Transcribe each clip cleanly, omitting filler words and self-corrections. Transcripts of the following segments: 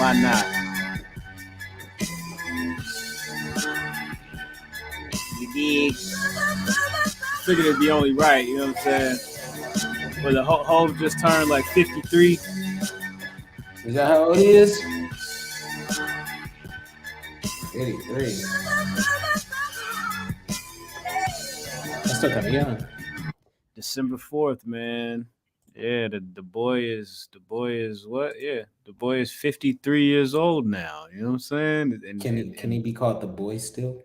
Why not? You dig? Figured it'd be only right. You know what I'm saying? But the Hov just turned like 53. Is that how old he is? 83. That's still kind of young. December 4th, man. Yeah, the boy is what? Yeah, the boy is 53 years old now. You know what I'm saying? Can he be called the boy still?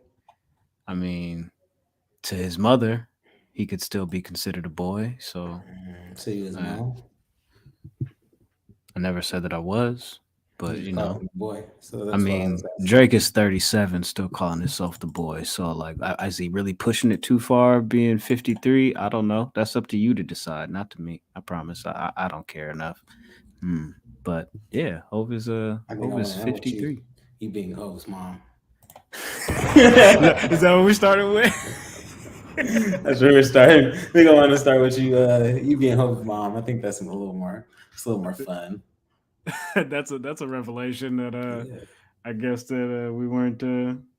I mean, to his mother, he could still be considered a boy. So So he was mom. I never said that I was, but You you called know, him the boy. So I that's why I mean, was asking. Drake is 37, still calling himself the boy. So like, is he really pushing it too far? Being 53, I don't know. That's up to you to decide, not to me. I promise. I don't care enough. But yeah, Hov is I think I want to know what 53. you being Hov's mom. Is that what we started with? That's where we're starting. I think I want to start with you being Hov's mom. I think that's a little more fun. That's a revelation that Yeah. I guess that we weren't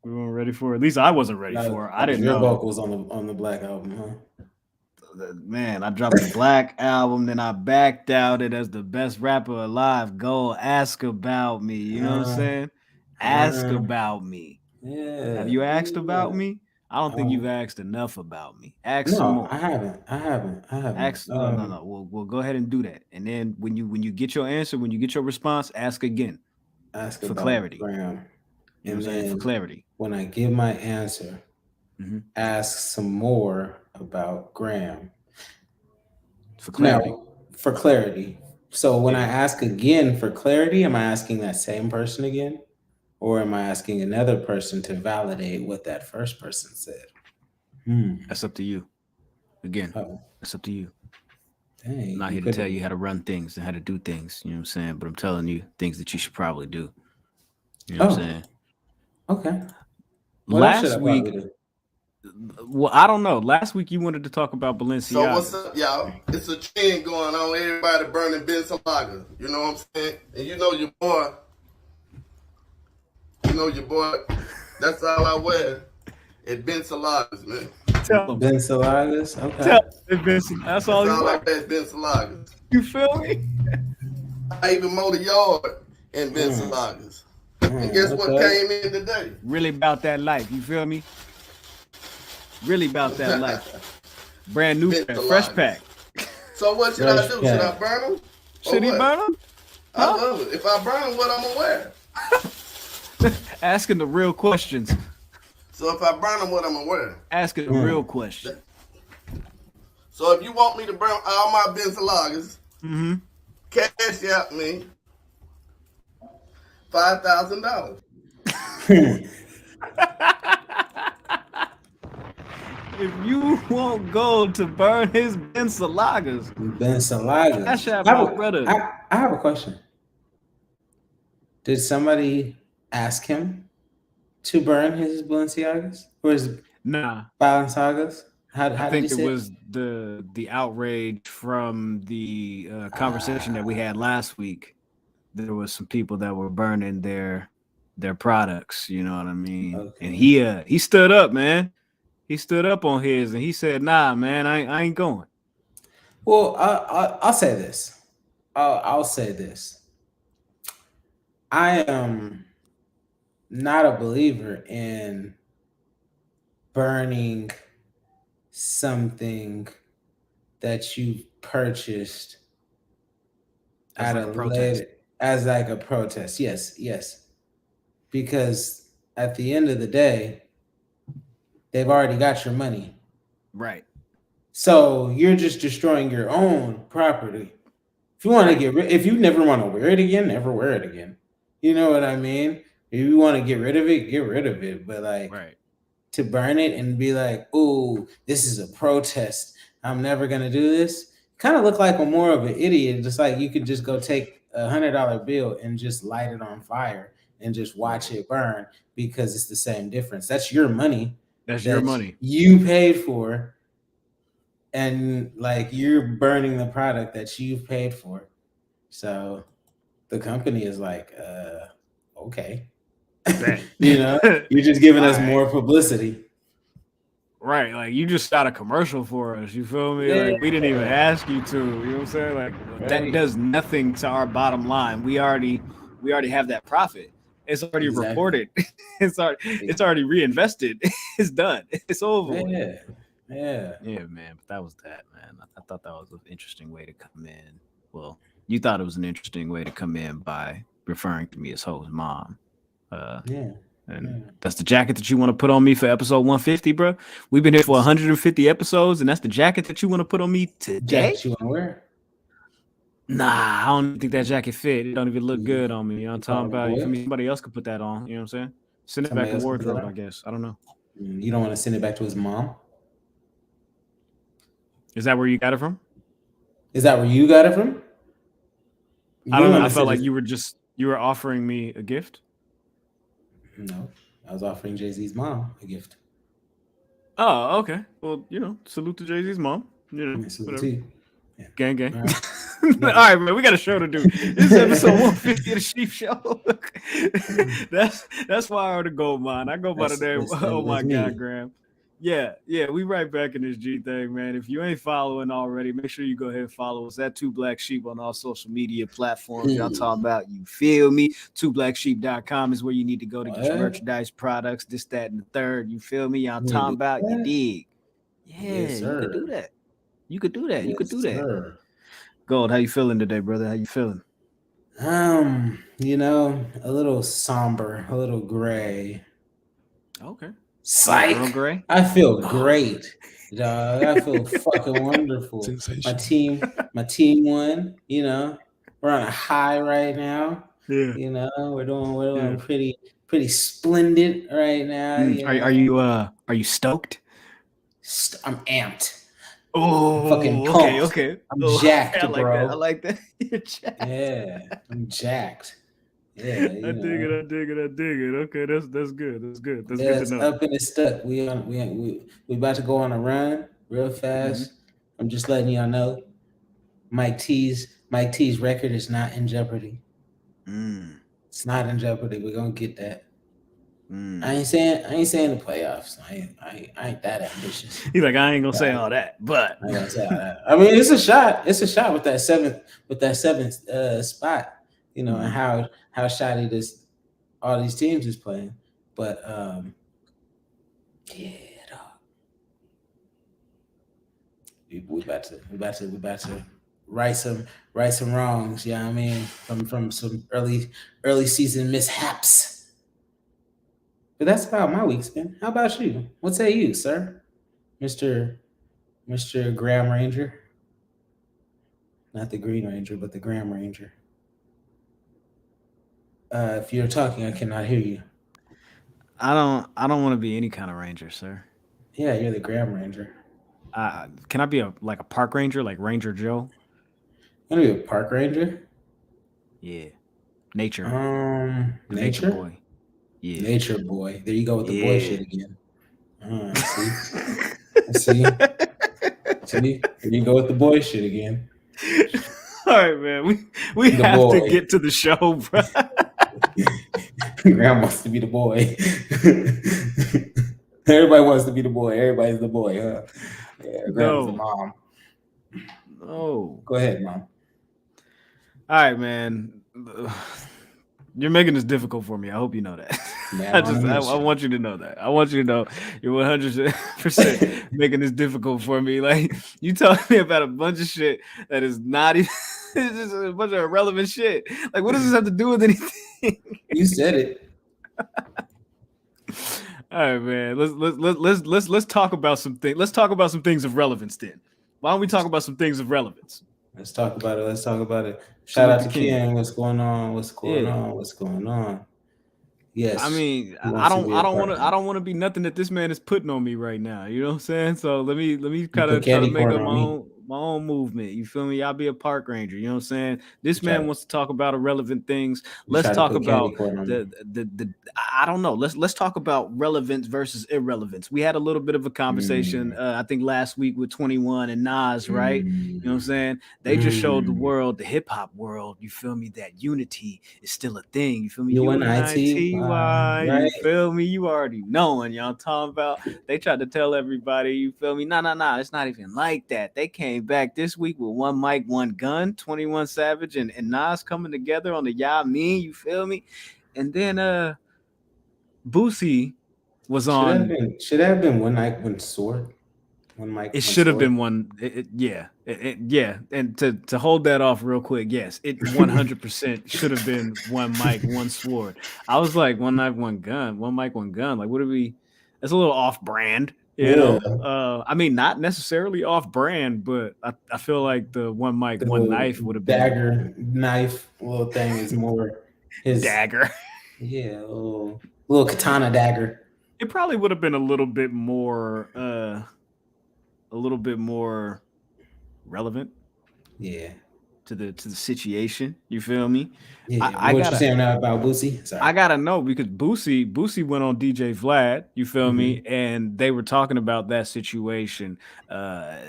ready for. At least I wasn't ready That, for. I that was didn't your know. vocals on the Black album, huh? Man, I dropped the Black album, then I backed out it as the best rapper alive. Go ask about me. You know what I'm saying? Ask about me. Yeah. Have you asked about Yeah. me? I don't think you've asked enough about me. Ask some No, more. I haven't. I haven't. Ask no. We'll go ahead and do that. And then when you get your answer, when you get your response, ask again Ask for about clarity. Graham. You know And what I'm saying? For then clarity. when I give my answer, ask some more about Graham. For clarity. No, for clarity. So when I Yeah. ask again for clarity, am I asking that same person again? Or am I asking another person to validate what that first person said? That's up to you. Again, Oh, that's up to you. I'm dang. not You here to tell could. you how to run things and how to do things. You know what I'm saying? But I'm telling you things that you should probably do. You know what I'm Oh, saying? okay. What else should Last I probably week, do? well, I don't know. Last week you wanted to talk about So what's Balenciagas. up, y'all? It's a trend going on. Everybody burning Bencalaga. You know what I'm saying? And you know your boy. You know your boy. That's all I wear. At Bencalagas, man. Tell him. Bencalagas? Okay. Tell him. That's all That's you all I wear. wear at Bencalagas. You feel me? I even mowed the yard in Bencalagas. And guess what Okay. came in today? Really about that life. You feel me? Really about that life. Brand new pack, fresh pack. So what should I Fresh do? pack. Should I burn them? Should he burn them? I love it. If I burn them, what I'm gonna wear? Asking the real questions. So if I burn them, what I'm gonna wear? Asking the real question. So if you want me to burn all my Bencalagas, cash out me $5,000. If you want gold to burn his Bencalagas, Bencalagas. cash out my brother. I have a question. Did somebody ask him to burn his Balenciagas or his Balenciagas? How I did think he it say was the outrage from the conversation that we had last week. There was some people that were burning their products. You know what I mean? Okay. And he stood up, man. He stood up on his and he said, "Nah, man, I ain't going." Well, I'll say this. I'll say this. I am not a believer in burning something that you've purchased as like a protest. As like a protest. Yes. Because at the end of the day, they've already got your money. Right. So you're just destroying your own property. If you want to if you never want to wear it again, never wear it again. You know what I mean? If you want to get rid of it, get rid of it. But like to burn it and be like, "Oh, this is a protest. I'm never gonna do this." Kind of look like I'm more of an idiot. Just like you could just go take $100 bill and just light it on fire and just watch it burn because it's the same difference. That's your money. That's your money. You paid for. And like you're burning the product that you've paid for. So the company is like, okay. Bet. You're just giving us All right. more publicity. Right, like you just shot a commercial for us. You feel me? Yeah. Like we didn't even ask you to. You know what I'm saying? Like that Right. does nothing to our bottom line. We already have that profit. It's already Exactly. reported. It's already reinvested. It's done. It's over. Yeah. Yeah. Yeah, man. But that was that, man. I thought that was an interesting way to come in. Well, you thought it was an interesting way to come in by referring to me as Ho's mom. Yeah. And that's the jacket that you want to put on me for episode 150, bro. We've been here for 150 episodes, and that's the jacket that you want to put on me today? Jacket you want to wear? Nah, I don't think that jacket fit. It don't even look good on me. You know what I'm talking about? You feel me? Somebody else could put that on. You know what I'm saying? Send it back in wardrobe, I guess. I don't know. You don't want to send it back to his mom? Is that where you got it from? Is that where you got it from? I don't know. I felt like you were offering me a gift. No, I was offering Jay-Z's mom a gift. Oh, okay. Well, salute to Jay-Z's mom. Salute to you. Yeah. Gang. All right, man. We got a show to do. This is episode 150 of the Sheep Show. That's why I already go mine. I go by the name. Oh my God, Graham. Yeah. We right back in this G thing, man. If you ain't following already, make sure you go ahead and follow us at 2BlackSheep on all social media platforms. Y'all talking about, you feel me? 2BlackSheep.com is where you need to go to get your merchandise, products, this, that, and the third. You feel me? Y'all talking about, you dig? Yeah, yes, you could do that. You could do that. Sir. Gold, how you feeling today, brother? How you feeling? A little somber, a little gray. Okay. Psych. Gray? I feel great, dog. I feel fucking wonderful. My team won. We're on a high right now. Yeah. We're doing pretty splendid right now. Are you stoked? I'm amped. Oh, I'm fucking pumped. Okay. I'm jacked, bro. I like that. You're jacked. Yeah, I'm jacked. Yeah, I dig it. Okay, that's good. That's good to know. Up and it's stuck. We about to go on a run real fast. Mm-hmm. I'm just letting y'all know. Mike T's record is not in jeopardy. It's not in jeopardy. We're gonna get that. I ain't saying the playoffs. I ain't that ambitious. He's like, I ain't gonna say all that, but I ain't gonna say all that. I mean, it's a shot. It's a shot with that seventh spot. And how shoddy all these teams is playing. But yeah, dog. We about to right some wrongs. You know what I mean? From some early season mishaps. But that's about my week's been. How about you? What say you, sir? Mr. Graham Ranger. Not the Green Ranger, but the Graham Ranger. If you're talking, I cannot hear you. I don't want to be any kind of ranger, sir. Yeah, you're the Graham Ranger. Can I be a park ranger, like Ranger Joe? You want to be a park ranger? Yeah. Nature. Nature boy. Yeah. Nature boy. There you go with the boy shit again. See? There you go with the boy shit again. All right, man. We have to get to the show, bro. Graham wants to be the boy. Everybody wants to be the boy. Everybody's the boy, huh? Yeah, Graham's the mom. No. Go ahead, mom. All right, man. You're making this difficult for me. I hope you know that. Man, I want you to know that. I want you to know you're 100% making this difficult for me. Like, you telling me about a bunch of shit that is not even, it's just a bunch of irrelevant shit. Like, what does this have to do with anything? You said it. All right, man. Let's talk about some things. Let's talk about some things of relevance then. Why don't we talk about some things of relevance? Let's talk about it. Shout out to Ken. What's going on? Yes. I mean, I don't want to be nothing that this man is putting on me right now. You know what I'm saying? So let me kind of try to make up my own. movement. You feel me? Y'all be a park ranger. You know what I'm saying? This man Try, wants to talk about irrelevant things. you Let's try to talk put candy about corn on me. the I don't know. Let's talk about relevance versus irrelevance. We had a little bit of a conversation, I think last week with 21 and Nas, right? You know what I'm saying? They just showed the world, the hip hop world. You feel me? That unity is still a thing. You feel me? UNIT, UNITY. right? You feel me? You already knowing. Y'all talking about. They tried to tell everybody. You feel me? Nah. It's not even like that. They came back this week with one mic, one gun. 21 Savage and Nas coming together on the Ya Mean. You feel me? And then Boosie was on. Should that have been one mic, one sword? One mic, It one should have sword. been one. Yeah. And to hold that off real quick, yes, it 100% should have been one mic, one sword. I was like, one knife, one gun, one mic, one gun. Like, what are we? That's a little off brand, you Yeah, know. I mean, not necessarily off brand, but I feel like the one mic, the one little knife would have been dagger knife little thing is more his. dagger. Yeah, little katana dagger. It probably would have been a little bit more relevant Yeah, to the situation. You feel me? yeah. I What you gotta saying now about Boosie? Sorry. I gotta know because Boosie went on DJ Vlad, you feel me, and they were talking about that situation.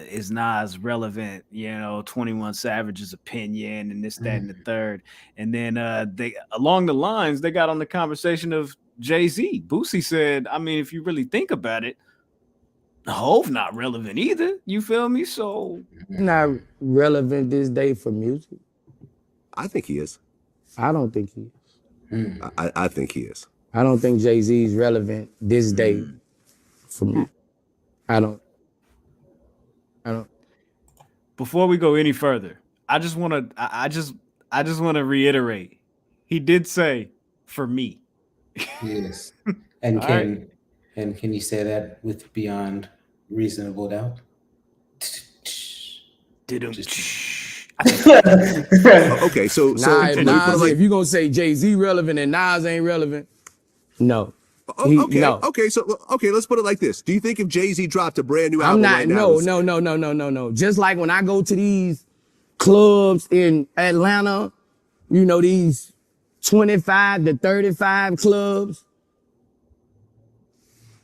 Is Nas relevant? You know, 21 Savage's opinion and this, that, and the third. And then they along the lines they got on the conversation of Jay-Z. Boosie said, I mean, if you really think about it, Hove not relevant either. You feel me? So Not relevant this day for music. I think he is. I don't think he is. I think he is. I don't think Jay-Z is relevant this day for me. I don't. before we go any further, I just want to reiterate. He did say for me. Yes. And All right. can you say that with beyond reasonable doubt? Okay, so Nah, let me put it Nas, like, if you gonna say Jay-Z relevant and Nas ain't relevant, no. okay, no. so let's put it like this. Do you think if Jay-Z dropped a brand new I'm album not. right now? No. Just like when I go to these clubs in Atlanta, you know, these 25 to 35 clubs,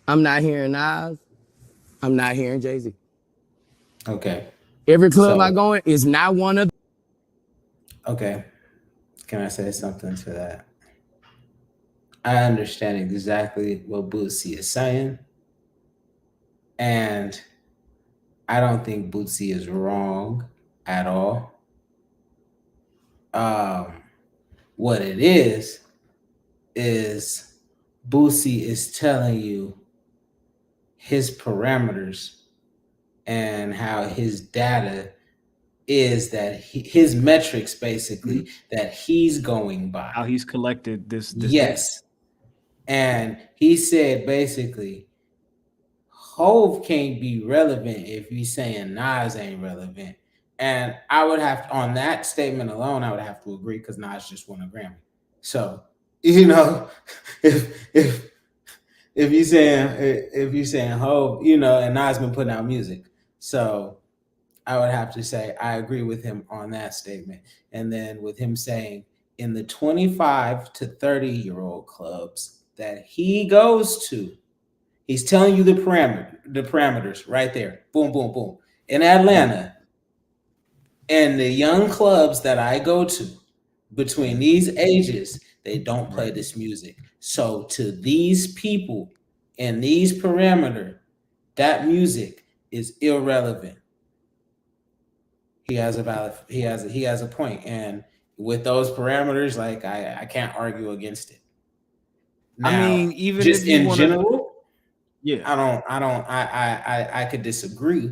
I'm not hearing Nas. I'm not hearing Jay-Z. Okay. Every club So- I go in is not one of. Okay. Can I say something to that? I understand exactly what Boosie is saying. And I don't think Boosie is wrong at all. What it is Boosie is telling you his parameters and how his data is that his metrics basically that he's going by. How he's collected this Yes. And he said basically Hove can't be relevant if he's saying Nas ain't relevant. And I would have on that statement alone, I would have to agree because Nas just won a Grammy. So, you know, if you're saying Hove, you know, and Nas been putting out music. So I would have to say I agree with him on that statement. And then with him saying in the 25 to 30-year-old clubs that he goes to, he's telling you the parameters right there. Boom, boom, boom. In Atlanta, and the young clubs that I go to between these ages, they don't play this music. So to these people in these parameters, that music is irrelevant. He has a point, and with those parameters, like I can't argue against it. Now, I mean, even just if you in general, yeah, I could disagree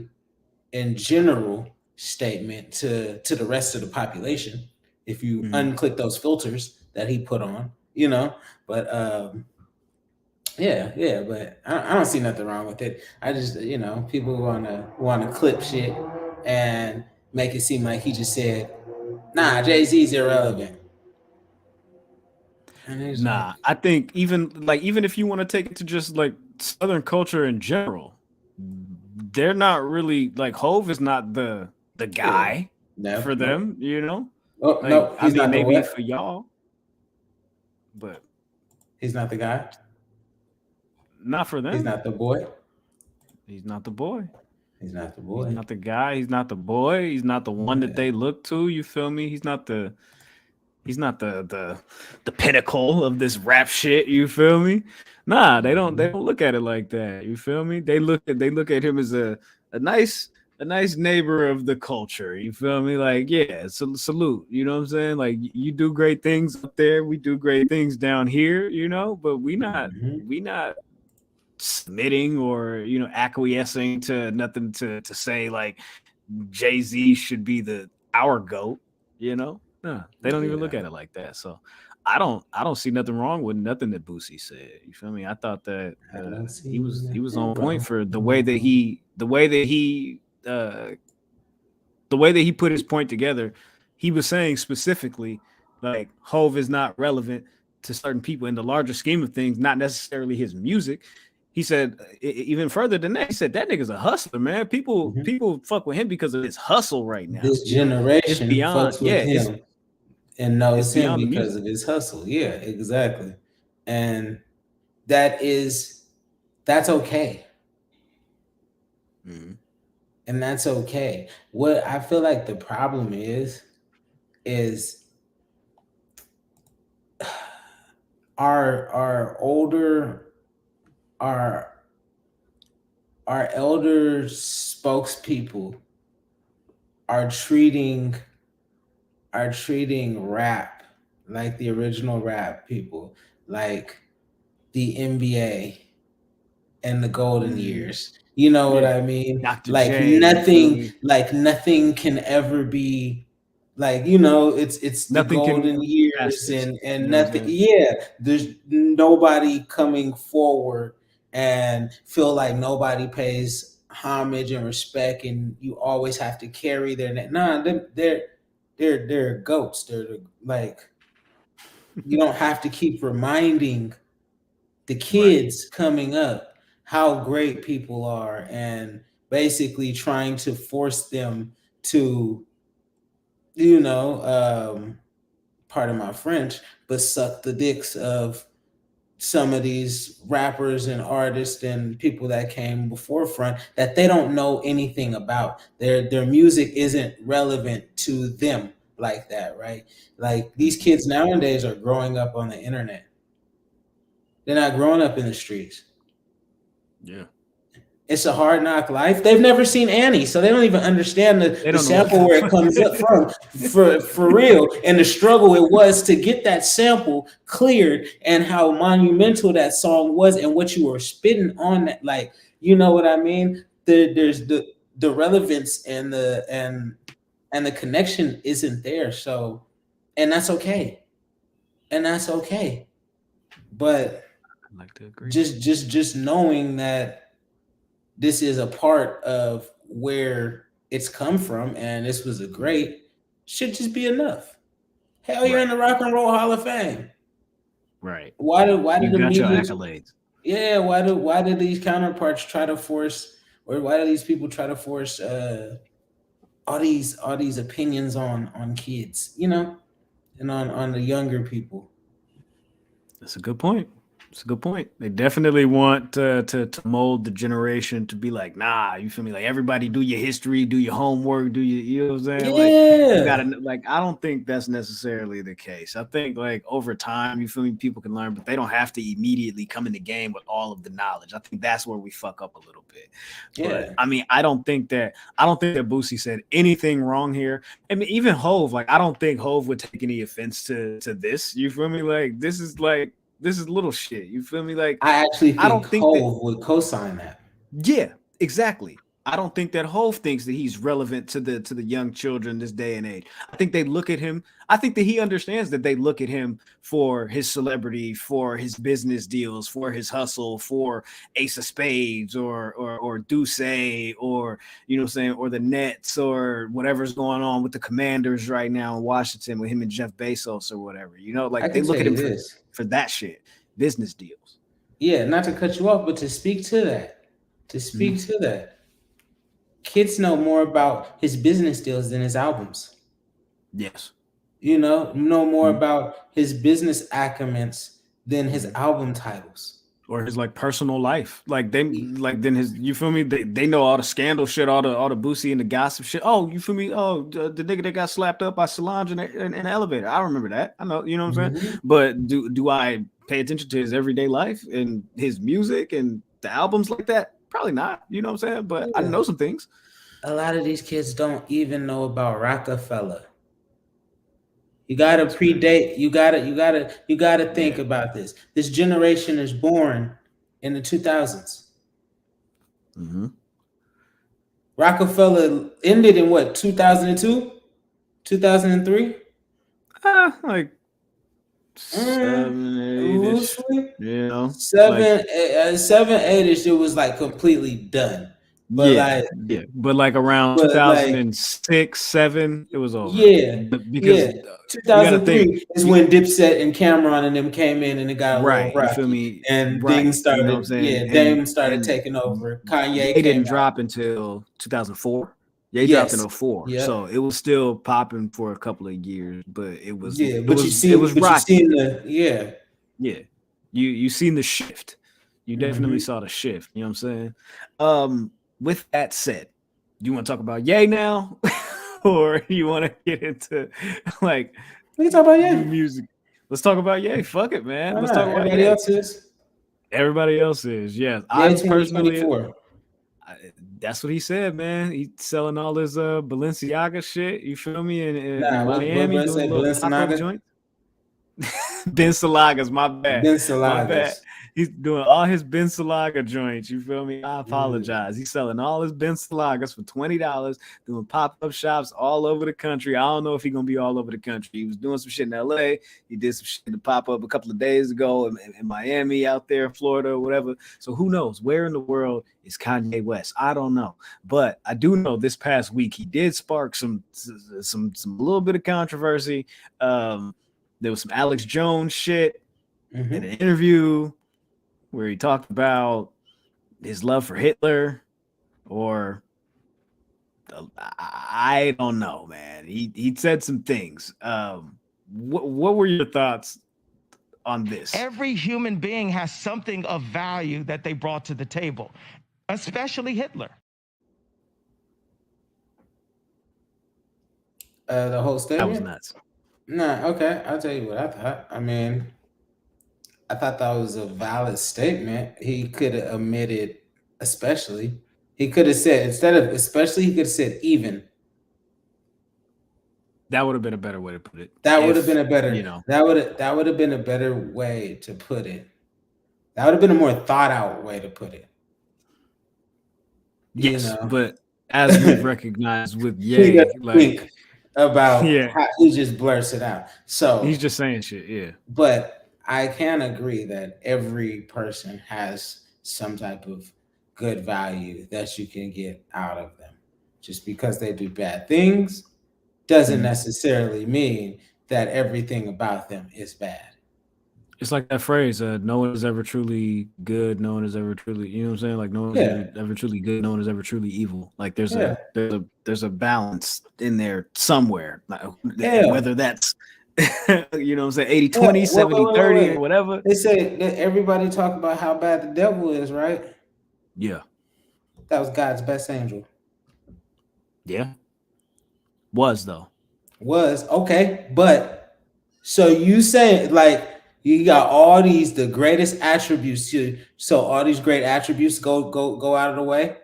in general statement to the rest of the population if you unclick those filters that he put on, you know. But but I don't see nothing wrong with it. I just, you know, people wanna clip shit and make it seem like he just said, nah, Jay-Z's irrelevant. Nah, I think even if you want to take it to just like Southern culture in general, they're not really like Hove is not the the guy No, for them, you know? Oh, Like, no, I he's mean, not the maybe what? for y'all, but He's not the guy. not for He's them. not the boy. He's not the boy. He's not the He's boy. not the guy. He's not the boy. He's not the one that Yeah. they look to. You feel me? He's not the the pinnacle of this rap shit. You feel me? Nah, they don't look at it like that. You feel me? They look at him as a nice a nice neighbor of the culture. You feel me? Like, yeah, salute. You know what I'm saying? Like, you do great things up there. We do great things down here. You know, but we not submitting or acquiescing to nothing to say like Jay-Z should be the our goat. No, they don't even look Yeah. at it like that. So I don't see nothing wrong with nothing that Boosie said. You feel me? I thought that I don't see he was on nothing point wrong. for uh the way that he put his point together. He was saying specifically like Hove is not relevant to certain people in the larger scheme of things, not necessarily his music. He said even further than that, he said that nigga's a hustler, man. People fuck with him because of his hustle right now. This It's generation beyond, fucks with yeah, him and it's knows him beyond the because music. of his hustle. Yeah, exactly. And that's okay. Mm-hmm. And that's okay. What I feel like the problem is our older our elder spokespeople are treating rap like the original rap people, like the NBA and the golden years. You know what Yeah, I mean? Dr. J. You feel me? Like nothing can ever be like, it's the Nothing can golden pass years this. and You know what I'm nothing. saying? Yeah, there's nobody coming forward and feel like nobody pays homage and respect, and you always have to carry their name. Nah, they're goats. Like, you don't have to keep reminding the Right. kids coming up how great people are and basically trying to force them to, pardon my French, but suck the dicks of some of these rappers and artists and people that came before front that they don't know anything about. Their music isn't relevant to them like that, right? Like, these Mm-hmm. kids nowadays are growing up on the internet. They're not growing up in the streets. Yeah. It's a hard knock life. They've never seen Annie, so they don't even understand They the don't know what sample the where it fuck. comes up from, for real, and the struggle it was to get that sample cleared, and how monumental that song was, and what you were spitting on that. Like, you know what I mean? There's the relevance and the connection isn't there. So, and that's okay, But I'd like to agree. just knowing that this is a part of where it's come from, and this was a great, should just be enough. Hell, you're in Right. the Rock and Roll Hall of Fame. Right. Why You did the got your media? accolades. Yeah, why did these counterparts try to force, or why do these people try to force all these opinions on kids, and on the younger people? That's a good point. It's a good point. They definitely want to mold the generation to be like, nah, you feel me? Like, everybody do your history, do your homework, you know what I'm saying? Like, you gotta, Yeah, like, I don't think that's necessarily the case. I think, like, over time, you feel me, people can learn, but they don't have to immediately come in the game with all of the knowledge. I think that's where we fuck up a little bit. But yeah. I mean, I don't think that Boosie said anything wrong here. I mean, even Hove, like, I don't think Hove would take any offense to this. You feel me? Like, this is little shit. You feel me? Like, I actually I think don't think that. Hove would co-sign that. Yeah, exactly. I don't think that Hove thinks that he's relevant to the young children this day and age. I think they look at him. I think that he understands that they look at him for his celebrity, for his business deals, for his hustle, for Ace of Spades or Duce, or you know what I'm saying, or the Nets, or whatever's going on with the Commanders right now in Washington with him and Jeff Bezos or whatever. I Like, they can look tell at him you this. for that shit, business deals. Yeah, not to cut you off, but to speak to that. Mhm. kids know more about his business deals than his albums. Yes. You know more about his business acumens than his album titles. Or his like personal life. Like then his, you feel me? They know all the scandal shit, all the Boosie and the gossip shit. Oh, you feel me? Oh, the nigga that got slapped up by Solange in the elevator. I remember that. I know, you know what I'm saying? But do I pay attention to his everyday life and his music and the albums like that? Probably not. You know what I'm saying? But I know some things. A lot of these kids don't even know about Rockefeller. You gotta predate. You gotta think about this. This generation is born in the 2000s. Rockefeller ended in what, 2002, 2003? Like 7, 8-ish. You know, 7, 8-ish. It was like completely done. But but like around 2006, 7, it was over. Because 2003 is when Dipset and Cameron and them came in and it got a little rocky. You feel me? And things started. You know what I'm saying? Dame started taking over. Kanye didn't drop until 2004. They dropped in 04, so it was still popping for a couple of years, but it was it was rocky. You seen the shift. You definitely saw the shift. You know what I'm saying? With that said, do you want to talk about Ye now, or you want to get into like we can talk about Ye music? Let's talk about Ye. Fuck it, man. Let's talk about everybody else is. Everybody else is. Yes, I personally. That's what he said, man. He's selling all his Balenciaga shit. You feel me? In Miami, doing little pop-up joints. Bencalagas, my bad. Bencalagas. He's doing all his Bencalaga joints. You feel me? I apologize. He's selling all his Bencalagas for $20, doing pop-up shops all over the country. I don't know if he's gonna be all over the country. He was doing some shit in LA. He did some shit to pop up a couple of days ago in Miami, out there in Florida, or whatever. So who knows? Where in the world is Kanye West? I don't know. But I do know this past week he did spark some little bit of controversy. There was some Alex Jones shit in an interview where he talked about his love for Hitler, or I don't know, man. He said some things. What were your thoughts on this? Every human being has something of value that they brought to the table, especially Hitler. The whole statement? That was nuts. Nah, okay. I'll tell you what I thought. I mean, I thought that was a valid statement. He could have omitted especially. He could have said, instead of especially, he could have said even. That would have been a better way to put it. That would have been a better, that would have been a better way to put it. That would have been a more thought out way to put it. Yes, but as we've recognized with Ye, like about how he just blurts it out. So he's just saying shit, But I can agree that every person has some type of good value that you can get out of them. Just because they do bad things doesn't necessarily mean that everything about them is bad. It's like that phrase, no one is ever truly good, no one is ever truly, you know what I'm saying? Like no one is ever truly good, no one is ever truly evil. Like there's a balance in there somewhere. Whether that's you know what I'm saying, 80-20, 70-30, or whatever. They say that everybody talk about how bad the devil is, right? Yeah. That was God's best angel. Yeah. Was though. Was okay, but so you say like you got all these the greatest attributes to, so all these great attributes go out of the way?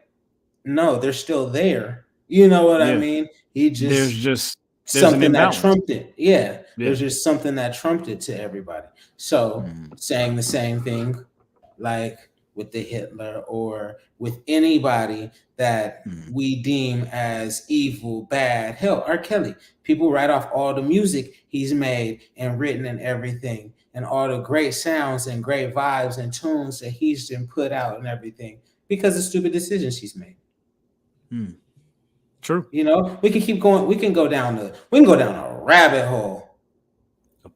No, they're still there. You know what I mean? There's something that trumped it. There's just something that trumped it to everybody. So saying the same thing like with the Hitler or with anybody that we deem as evil, bad. Hell, R. Kelly. People write off all the music he's made and written and everything, and all the great sounds and great vibes and tunes that he's been put out and everything because of stupid decisions he's made. True. You know, we can keep going. We can go down a rabbit hole of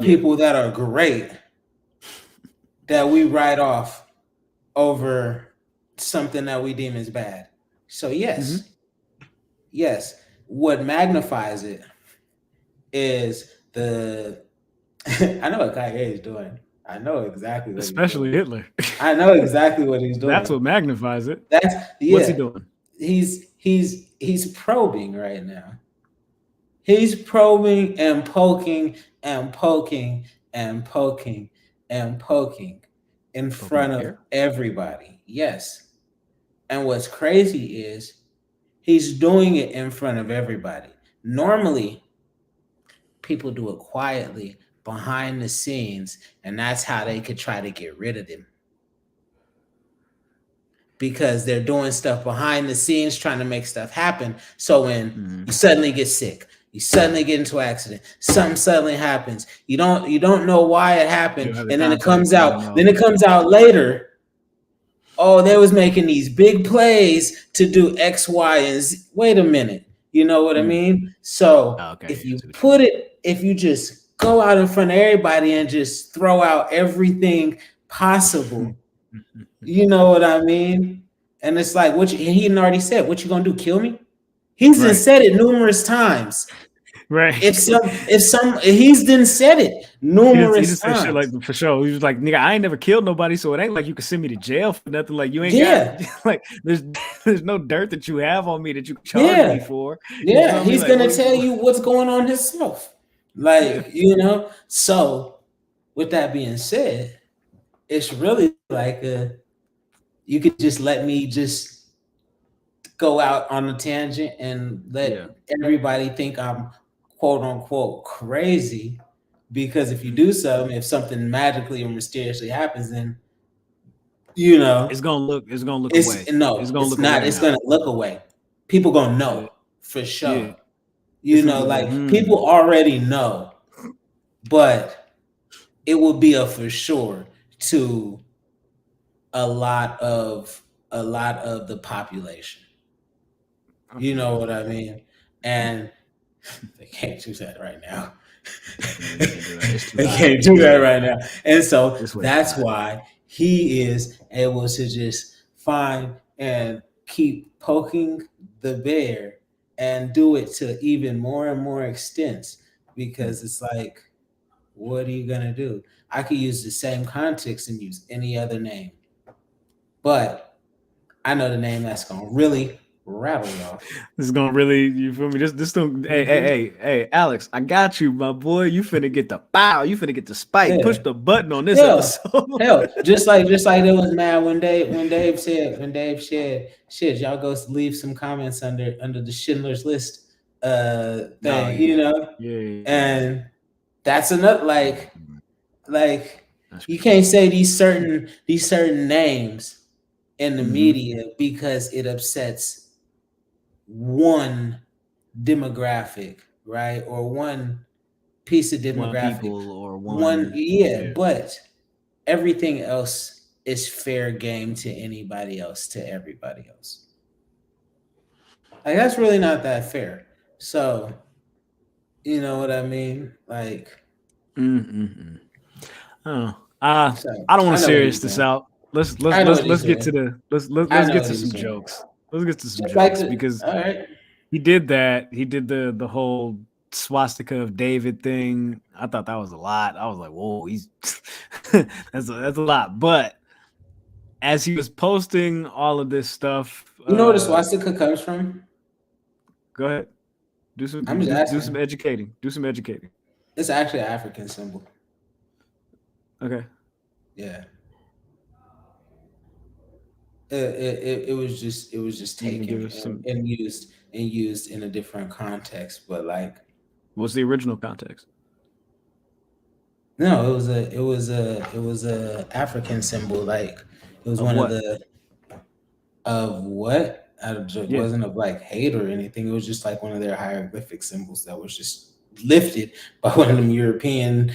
people that are great that we write off over something that we deem as bad. So yes, what magnifies it is the. I know what Kanye is doing. I know exactly what he's Especially doing. Hitler. I know exactly what he's doing. That's what magnifies it. That's What's he doing? He's probing right now. He's probing and poking and poking and poking and poking in front of everybody. Yes. And what's crazy is he's doing it in front of everybody. Normally, people do it quietly behind the scenes, and that's how they could try to get rid of him. Because they're doing stuff behind the scenes, trying to make stuff happen. So when you suddenly get sick, you suddenly get into an accident, something suddenly happens. You don't know why it happened, and then it comes out. Then it comes out later. Oh, they was making these big plays to do X, Y, and Z. Wait a minute. You know what I mean? So if you just go out in front of everybody and just throw out everything possible, you know what I mean? And it's like, he hadn't already said, what you gonna do? Kill me? He's been said it numerous times. Right. He's done said it numerous times. Shit like for sure. He was like, nigga, I ain't never killed nobody, so it ain't like you can send me to jail for nothing. Like you ain't got like there's no dirt that you have on me that you can charge me for. Yeah, he's gonna tell you what's going on himself. Like, So with that being said, it's really like you could just let me just go out on a tangent and let everybody think I'm quote unquote crazy, because if you do something, if something magically or mysteriously happens, then it's gonna look away. No, it's gonna look away. People gonna know for sure. People already know, but it will be a for sure to a lot of the population. You know what I mean? And they can't do that right now. They can't do that right now. And so that's why he is able to just find and keep poking the bear and do it to even more and more extents, because it's like, what are you going to do? I could use the same context and use any other name, but I know the name that's going to really rattle y'all. This is gonna really, you feel me? This don't. Hey, Alex, I got you, my boy. You finna get the bow. You finna get the spike. Push the button on this episode. Hell, just like it was mad when Dave said, shit, y'all go leave some comments under the Schindler's List thing, and that's another like you can't say these certain names in the media because it upsets one demographic, right? Or one piece of demographic, or one but everything else is fair game to anybody else, to everybody else. Like, that's really not that fair. So, you know what I mean? Like, I don't want to serious this out. Let's get to some jokes. Let's get to some jokes because he did that. He did the whole swastika of David thing. I thought that was a lot. I was like, whoa, he's that's a lot. But as he was posting all of this stuff, you know where the swastika comes from? Go ahead. Do some educating. It's actually an African symbol. Okay. Yeah. It was just taken and used in a different context, but like, what's the original context? No, it was a African symbol. Like, it was one of the what? It wasn't of like hate or anything. It was just like one of their hieroglyphic symbols that was just lifted by one of them European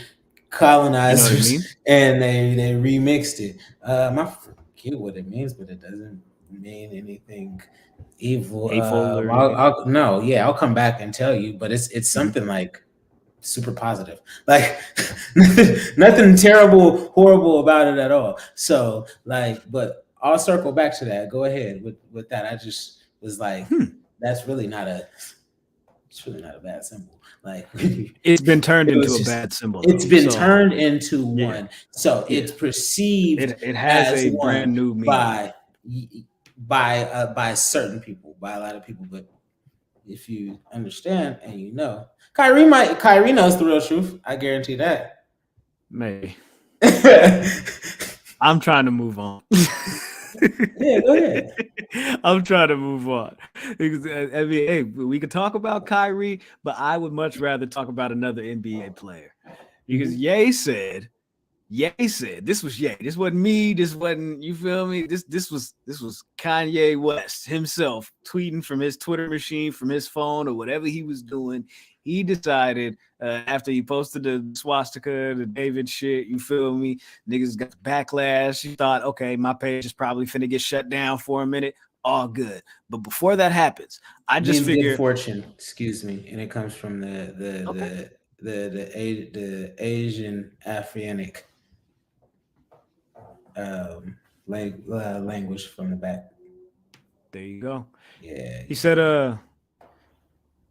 colonizers, and they remixed it. I forget what it means, but it doesn't mean anything evil. I'll come back and tell you, but it's something like super positive, like nothing terrible, horrible about it at all. So like, but I'll circle back to that. Go ahead with that. I just was like, that's really not a. It's really not a bad symbol. Like it's been turned into a just, bad symbol. It's been turned into one, so it's perceived. It has as a brand new meaning by certain people, by a lot of people. But if you understand and you know, Kyrie knows the real truth. I guarantee that. Maybe. I'm trying to move on. Yeah, go ahead. I'm trying to move on. Because, I mean, hey, we could talk about Kyrie, but I would much rather talk about another NBA player. Because Ye said, this was Ye. This wasn't me. This wasn't, you feel me? This was Kanye West himself tweeting from his Twitter machine, from his phone, or whatever he was doing. He decided after he posted the swastika, the David shit, you feel me? Niggas got the backlash. He thought, okay, my page is probably finna get shut down for a minute. All good. But before that happens, I just figured. Good fortune, excuse me, and it comes from the Asian Afrianic language from the back. There you go. Yeah. He said,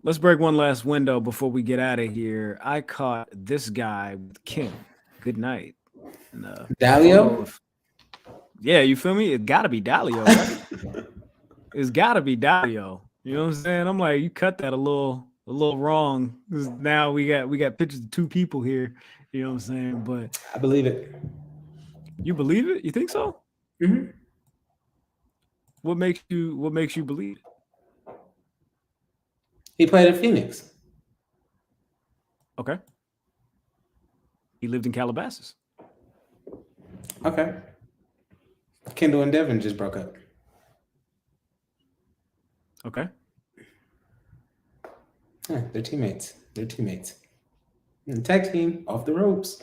let's break one last window before we get out of here. I caught this guy with Kim. Good night. And, Dalio? Yeah, you feel me? It gotta be Dalio, right? It's gotta be Dalio. You know what I'm saying? I'm like, you cut that a little wrong. Because now we got pictures of two people here. You know what I'm saying? But I believe it. You believe it? You think so? Mm-hmm. What makes you believe it? He played at Phoenix. Okay. He lived in Calabasas. Okay. Kendall and Devin just broke up. Okay. Yeah, they're teammates. And tag team off the ropes.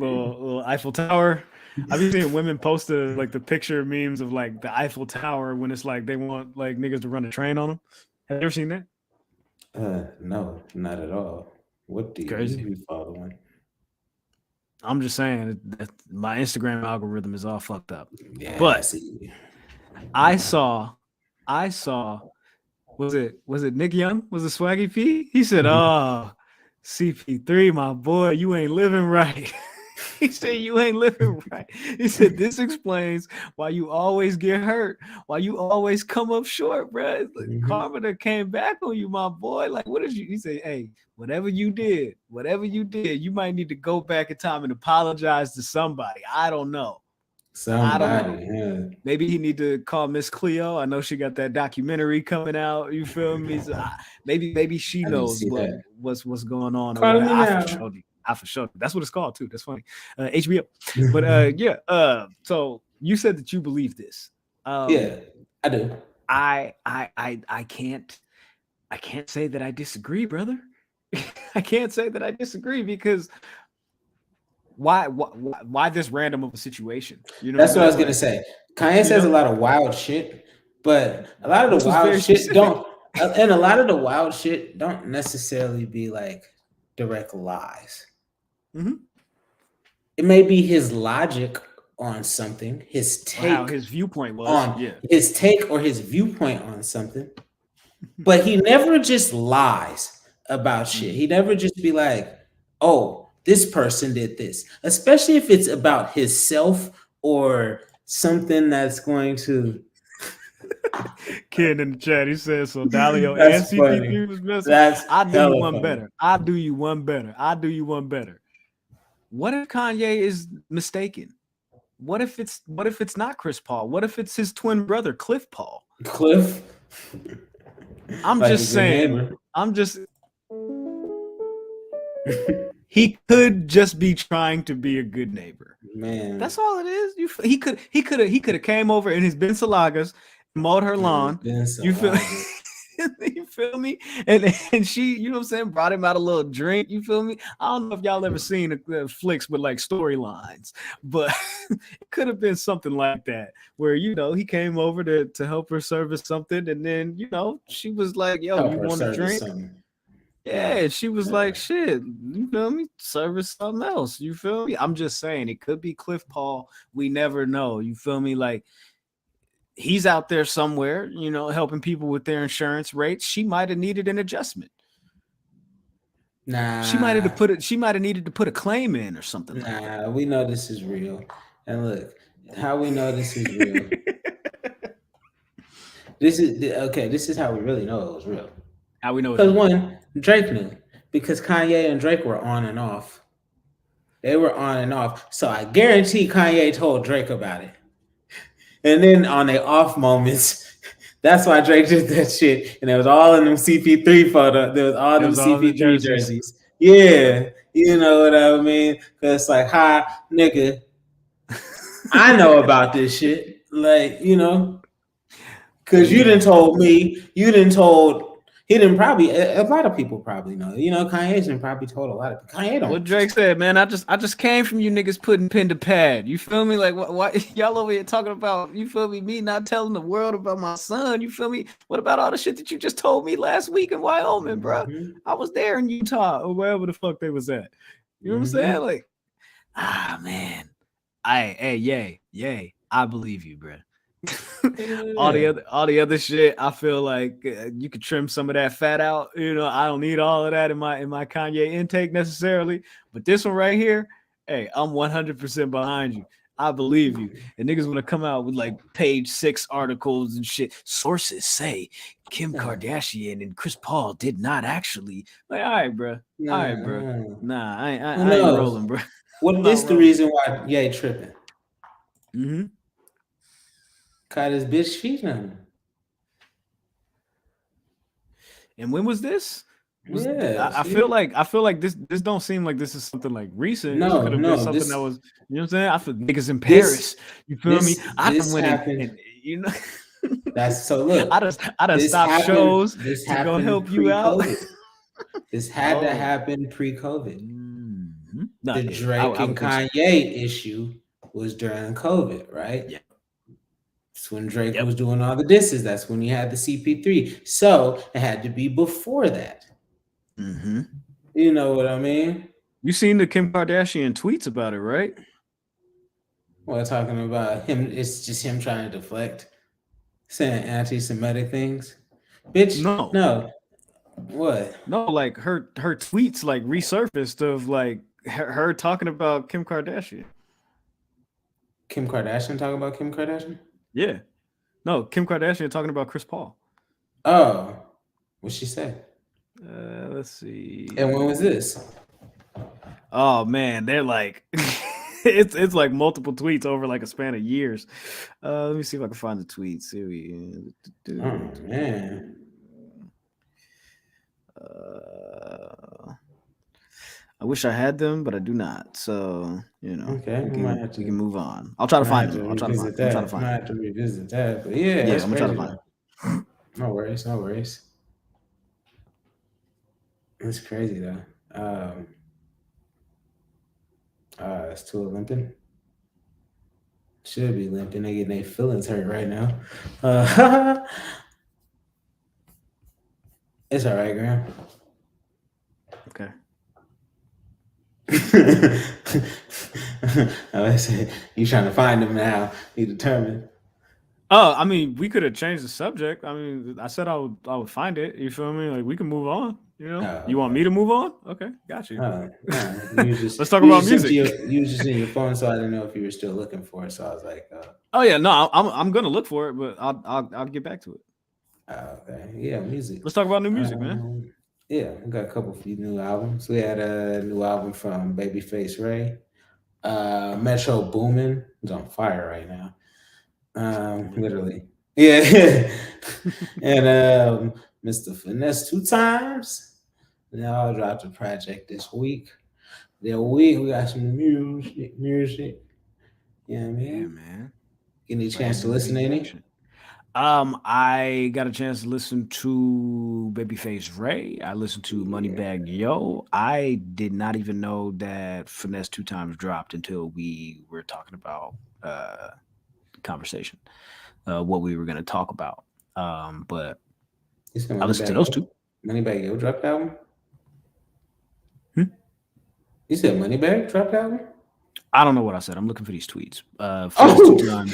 little Eiffel Tower. I've been seeing women post the picture memes of like the Eiffel Tower when it's like they want like niggas to run a train on them. Have you ever seen that? No, not at all. What do you follow one? I'm just saying that my Instagram algorithm is all fucked up. Yeah, but I saw was it Nick Young? Was it Swaggy P? He said, "Oh, CP3, my boy, you ain't living right." He said, "You ain't living right." He said, "This explains why you always get hurt, why you always come up short, bro. Karma that came back on you, my boy. Like, what did you?" He said, "Hey, whatever you did, you might need to go back in time and apologize to somebody. I don't know. Yeah. Maybe he need to call Miss Cleo. I know she got that documentary coming out. You feel me? So maybe she knows what's going on. I for sure. That's what it's called too. That's funny. HBO. But so you said that you believe this. Yeah, I do. I can't say that I disagree, brother. I can't say that I disagree because why this random of a situation? You know, that's what I was gonna say. Kanye says a lot of wild shit, but a lot of the wild shit don't necessarily be like direct lies. Mm-hmm. It may be his logic on something, his take, his viewpoint was on his take or his viewpoint on something, but he never just lies about shit. He never just be like, "Oh, this person did this," especially if it's about himself or something that's going to. Kid in the chat, he says, "So Dalio and CP3 was messing." I do you one better. I do you one better. What if Kanye is mistaken? What if it's not Chris Paul? What if it's his twin brother, Cliff Paul? Cliff. I'm like just saying. He could just be trying to be a good neighbor. Man, that's all it is. He could have came over in his Bencalagas, mowed her lawn. You feel? You feel me? And she, you know what I'm saying, brought him out a little drink. You feel me? I don't know if y'all ever seen flicks with like storylines, but it could have been something like that where, you know, he came over to help her service something, and then, you know, she was like, "Yo, you want a drink?" Yeah, she was like, "Shit, you feel me? Service something else." You feel me? I'm just saying it could be Cliff Paul. We never know. You feel me? Like, he's out there somewhere, helping people with their insurance rates. She might have needed an adjustment. Nah, she might have needed to put a claim in or something like that. Nah, we know this is real. And look, how we know this is real. This is how we really know it was real. How we know? Because one, Drake knew. Because Kanye and Drake were on and off. They were on and off. So I guarantee Kanye told Drake about it. And then on their off moments, that's why Drake did that shit. And it was all in them CP3 photo. There was all them CP3 jerseys. Yeah. You know what I mean? Because it's like, hi, nigga. I know about this shit. Like, because you didn't told me. You didn't told. He didn't probably. A lot of people probably know. Kanye's didn't probably told a lot of people. Kanye don't. What Drake said, man. I just came from you niggas putting pen to pad. You feel me? Like why y'all over here talking about? You feel me not telling the world about my son? You feel me? What about all the shit that you just told me last week in Wyoming, bro? I was there in Utah or wherever the fuck they was at. You know what I'm saying? Like, man. Yay. I believe you, bro. all the other shit, I feel like you could trim some of that fat out. I don't need all of that in my Kanye intake necessarily, but this one right here, hey, I'm 100% behind you. I believe you. And niggas want to come out with like page 6 articles and shit. Sources say Kim Kardashian and Chris Paul did not actually. Like, all right, bro. Nah, I ain't rolling, bro. What is the reason why Ye tripping? Mm-hmm. Caught his bitch cheating on him. And when was this? I feel like this don't seem like this is something like recent. No, this could have been something that was, you know what I'm saying? I feel niggas in Paris. You feel me? I done went and That's so look. I done stopped shows to go help you out. This had to happen pre-COVID. Mm-hmm. The Drake and Kanye issue was during COVID, right? Yeah. That's when Drake was doing all the disses. That's when you had the CP3. So it had to be before that. Mm-hmm. You know what I mean? You seen the Kim Kardashian tweets about it, right? Well, talking about him, it's just him trying to deflect, saying anti-Semitic things. Bitch, no. What? No, like her tweets like resurfaced of like her talking about Kim Kardashian. Kim Kardashian talking about Kim Kardashian? Yeah. No, Kim Kardashian talking about Chris Paul. Oh. What'd she say? Let's see. And when was this? Oh man, they're like it's like multiple tweets over like a span of years. Let me see if I can find the tweets. Here we go. Oh man. I wish I had them, but I do not. So, okay, we can move on. I'll try to find them. I might have to revisit that, but yeah, I'm gonna try to find them. No worries. It's crazy though. It's too limping. Should be limping. They getting their feelings hurt right now. It's all right, Graham. Okay. I say you trying to find him now. He determined. Oh, I mean, we could have changed the subject. I mean, I said I would find it. You feel me? Like we can move on. You want me to move on? Okay, got you. Let's talk about music. You was just in your phone, so I didn't know if you were still looking for it. So I was like, oh yeah, no, I'm gonna look for it, but I'll get back to it. Okay, yeah, music. Let's talk about new music, man. Yeah, we got a few new albums. We had a new album from Babyface Ray. Metro Boomin is on fire right now. Literally. Yeah. And Mr. Finesse 2 times. They all dropped a project this week. We got some music. Yeah, man. Yeah, man. Any chance to listen to any? I got a chance to listen to Babyface Ray. I listened to Moneybagg Yo. I did not even know that Finesse 2 times dropped until we were talking about conversation, what we were going to talk about. But I listened to those two. Moneybagg Yo dropped album? You said Moneybagg dropped album? I don't know what I said. I'm looking for these tweets. Oh, Finesse 2 times.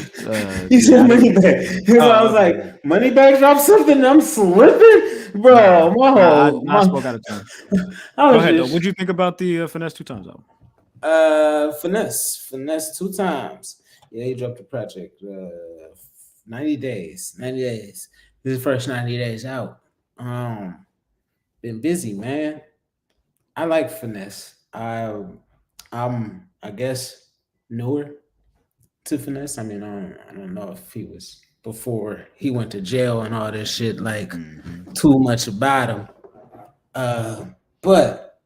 you said I didn't. Moneybag. So I was Okay. like, Moneybag dropped something. I'm slipping, bro. I spoke out of turn. I Go was ahead though. just What'd you think about the Finesse 2 times album? finesse 2 times. Yeah, he dropped a project. 90 days. 90 days. This is the first 90 days out. Been busy, man. I like finesse. I guess newer to finesse. I mean, I don't know if he was before he went to jail and all this shit, like too much about him. But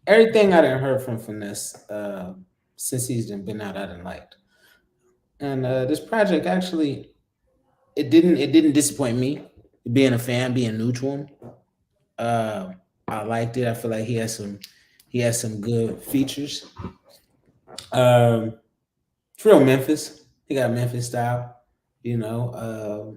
everything I done heard from finesse since he's been out, I done liked. And this project actually, it didn't disappoint me. Being a fan, being new to him, I liked it. I feel like he has some good features. It's real Memphis. He got Memphis style, you know.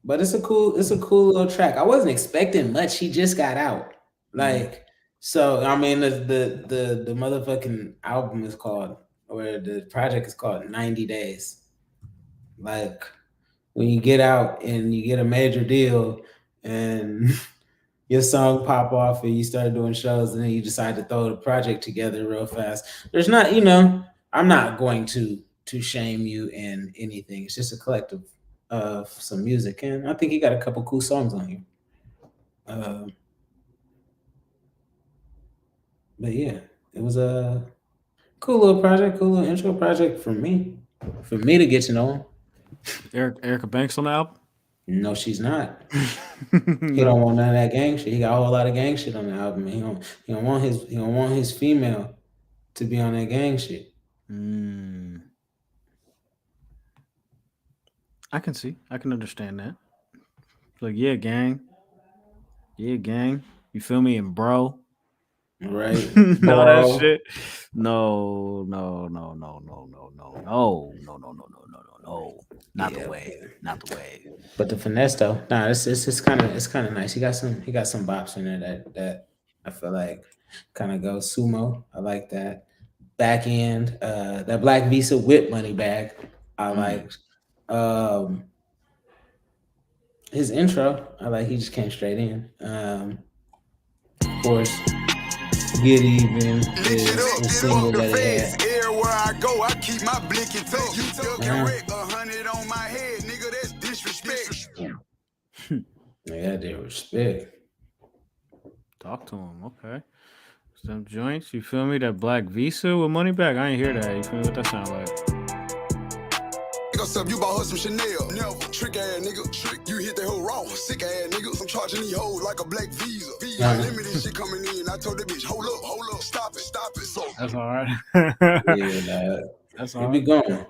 But it's a cool little track. I wasn't expecting much. He just got out, like so. I mean, the motherfucking album is called, or the project is called 90 Days. Like when you get out and you get a major deal, and your song pop off and you start doing shows and then you decide to throw the project together real fast. There's not, I'm not going to shame you in anything. It's just a collective of some music, and I think he got a couple cool songs on here. But yeah, it was a cool little project, cool little intro project for me to get to know him. Erica Banks on the album? No, she's not. He don't want none of that gang shit. He got a whole lot of gang shit on the album. He don't want his female to be on that gang shit. I can understand that. Like, yeah, gang. You feel me? And bro. Right. No, that shit. No. Not the way. But the finesse though, it's kind of nice. He got some bops in there that I feel like kind of go sumo. I like that. Back end, that Black Visa whip money bag. I liked. His intro, I like. He just came straight in. Of course, Get Even is the single that he had. Everywhere I go, I keep my blinky tuck. You took a wreck 100 on my head, nigga. That's disrespect. Yeah, they respect. Talk to him, okay. Some joints, you feel me? That Black Visa with money back. I ain't hear that. You feel me? What that sound like? You bought her some Chanel. Never. Trick ass nigga. Trick. You hit that hoe wrong. Sick ass nigga. I'm charging these hoes like a black visa. Limited shit coming in. I told that bitch, hold up. Stop it. So that's all right. Yeah, that's all all right. He be going.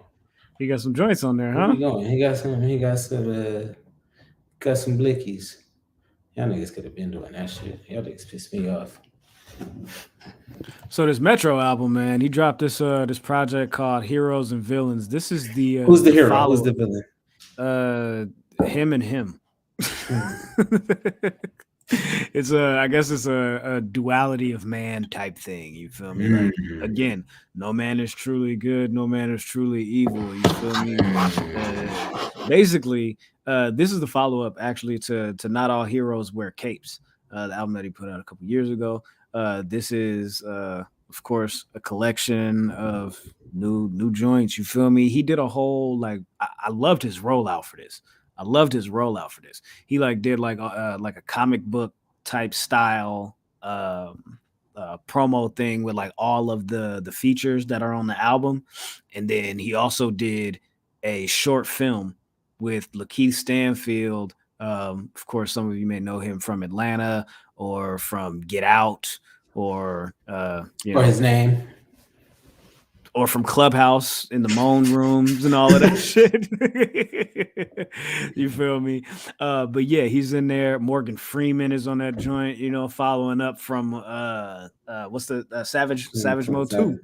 He got some joints on there, huh? He be going. He got some blickies. Y'all niggas could have been doing that shit. Y'all niggas pissed me off. So this Metro album, man, he dropped this project called Heroes and Villains. This is the who's the hero? Who's the villain? Him and him. It's I guess it's a duality of man type thing. You feel me? Like, again, no man is truly good, no man is truly evil. You feel me? Basically, this is the follow up actually to Not All Heroes Wear Capes, the album that he put out a couple years ago. This is of course a collection of new joints. You feel me? He did a whole I loved his rollout for this. He did like a comic book type style promo thing with like all of the features that are on the album, and then he also did a short film with Lakeith Stanfield. Of course, some of you may know him from Atlanta or from Get Out or his name. Or from Clubhouse in the moan rooms and all of that shit. You feel me? But yeah, he's in there. Morgan Freeman is on that joint, following up from what's the Savage Mode 2.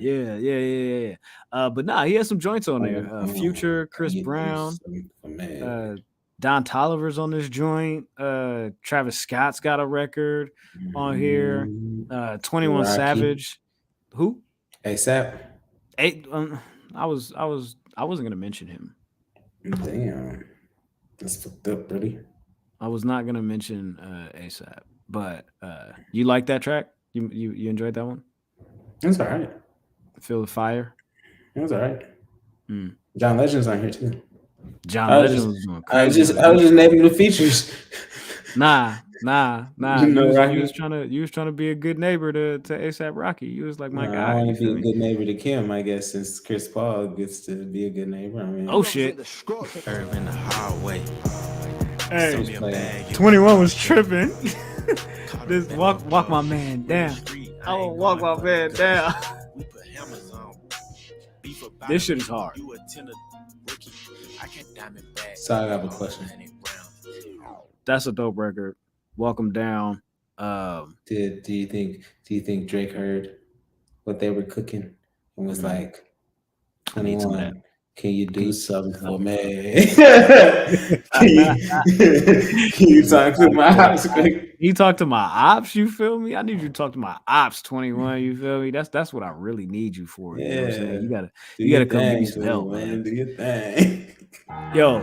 Yeah. But nah, he has some joints on there. Future, Chris Brown, Don Toliver's on this joint. Travis Scott's got a record on here. 21 Savage. Who? ASAP. I wasn't gonna mention him. Damn, that's fucked up, buddy. I was not gonna mention ASAP, but you like that track? You enjoyed that one? That's all right. Feel the fire. That's all right. Mm. John Legend's on here too. John Legend was going I was crazy. just naming the features. Nah. You know, You was trying to be a good neighbor to ASAP Rocky. You was like my guy. I want You to be feel a me? good neighbor to Kim, I guess, since Chris Paul gets to be a good neighbor. I mean, Oh shit! Herb in the highway. Hey, 21 was tripping. This walk my man down. I will walk my man down. This shit is hard. So I have a question. That's a dope record. Welcome down. Do you think Drake heard what they were cooking and was like, I need some of that. 21, can you do something for me? Can you talk to my ops? You talk to my ops, you feel me? I need you to talk to my ops, 21, you feel me? That's what I really need you for. You know what I'm saying? You gotta come give me some help, man. Do your thing. Yo,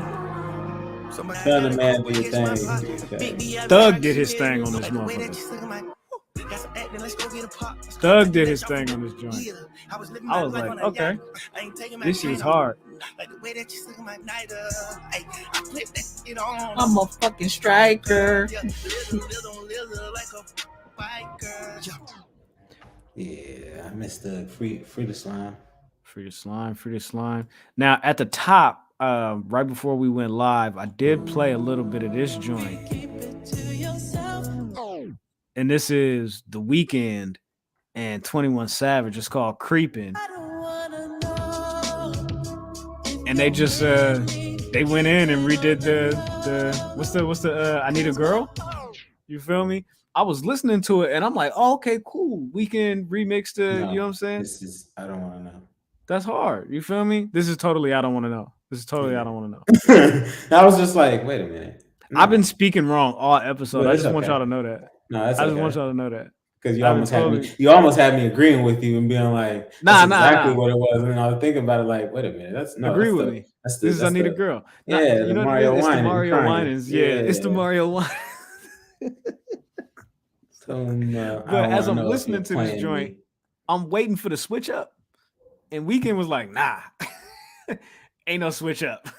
Tell the man do your thing. Thug did his thing on this motherfucker. Thug did his thing on this joint. I was like, okay, this shit is hard. I'm a fucking striker. Yeah, I missed the free the slime. Free the slime. Now at the top, right before we went live, I did play a little bit of this joint. And this is The Weeknd and 21 Savage. It's called Creepin'. And they just they went in and redid the what's the I Need a Girl? You feel me? I was listening to it and I'm like, oh, okay, cool. Weeknd remixed the, you know what I'm saying? This is I don't want to know. That's hard. You feel me? This is totally I don't want to know. I don't want to know. I was just like, wait a minute. No. I've been speaking wrong all episode. No, I just okay. want y'all to know that. No, that's I just want y'all to know that. Because you almost had me agreeing with you and being like, that's exactly what it was. And I was thinking about it like, wait a minute, agree with me. This is I Need a Girl. Yeah, you know Mario it's Winans. The Mario Winans. Yeah, it's the Mario Winans. But as I'm listening to this joint, I'm waiting for the switch up. And Weeknd was like, nah, ain't no switch up.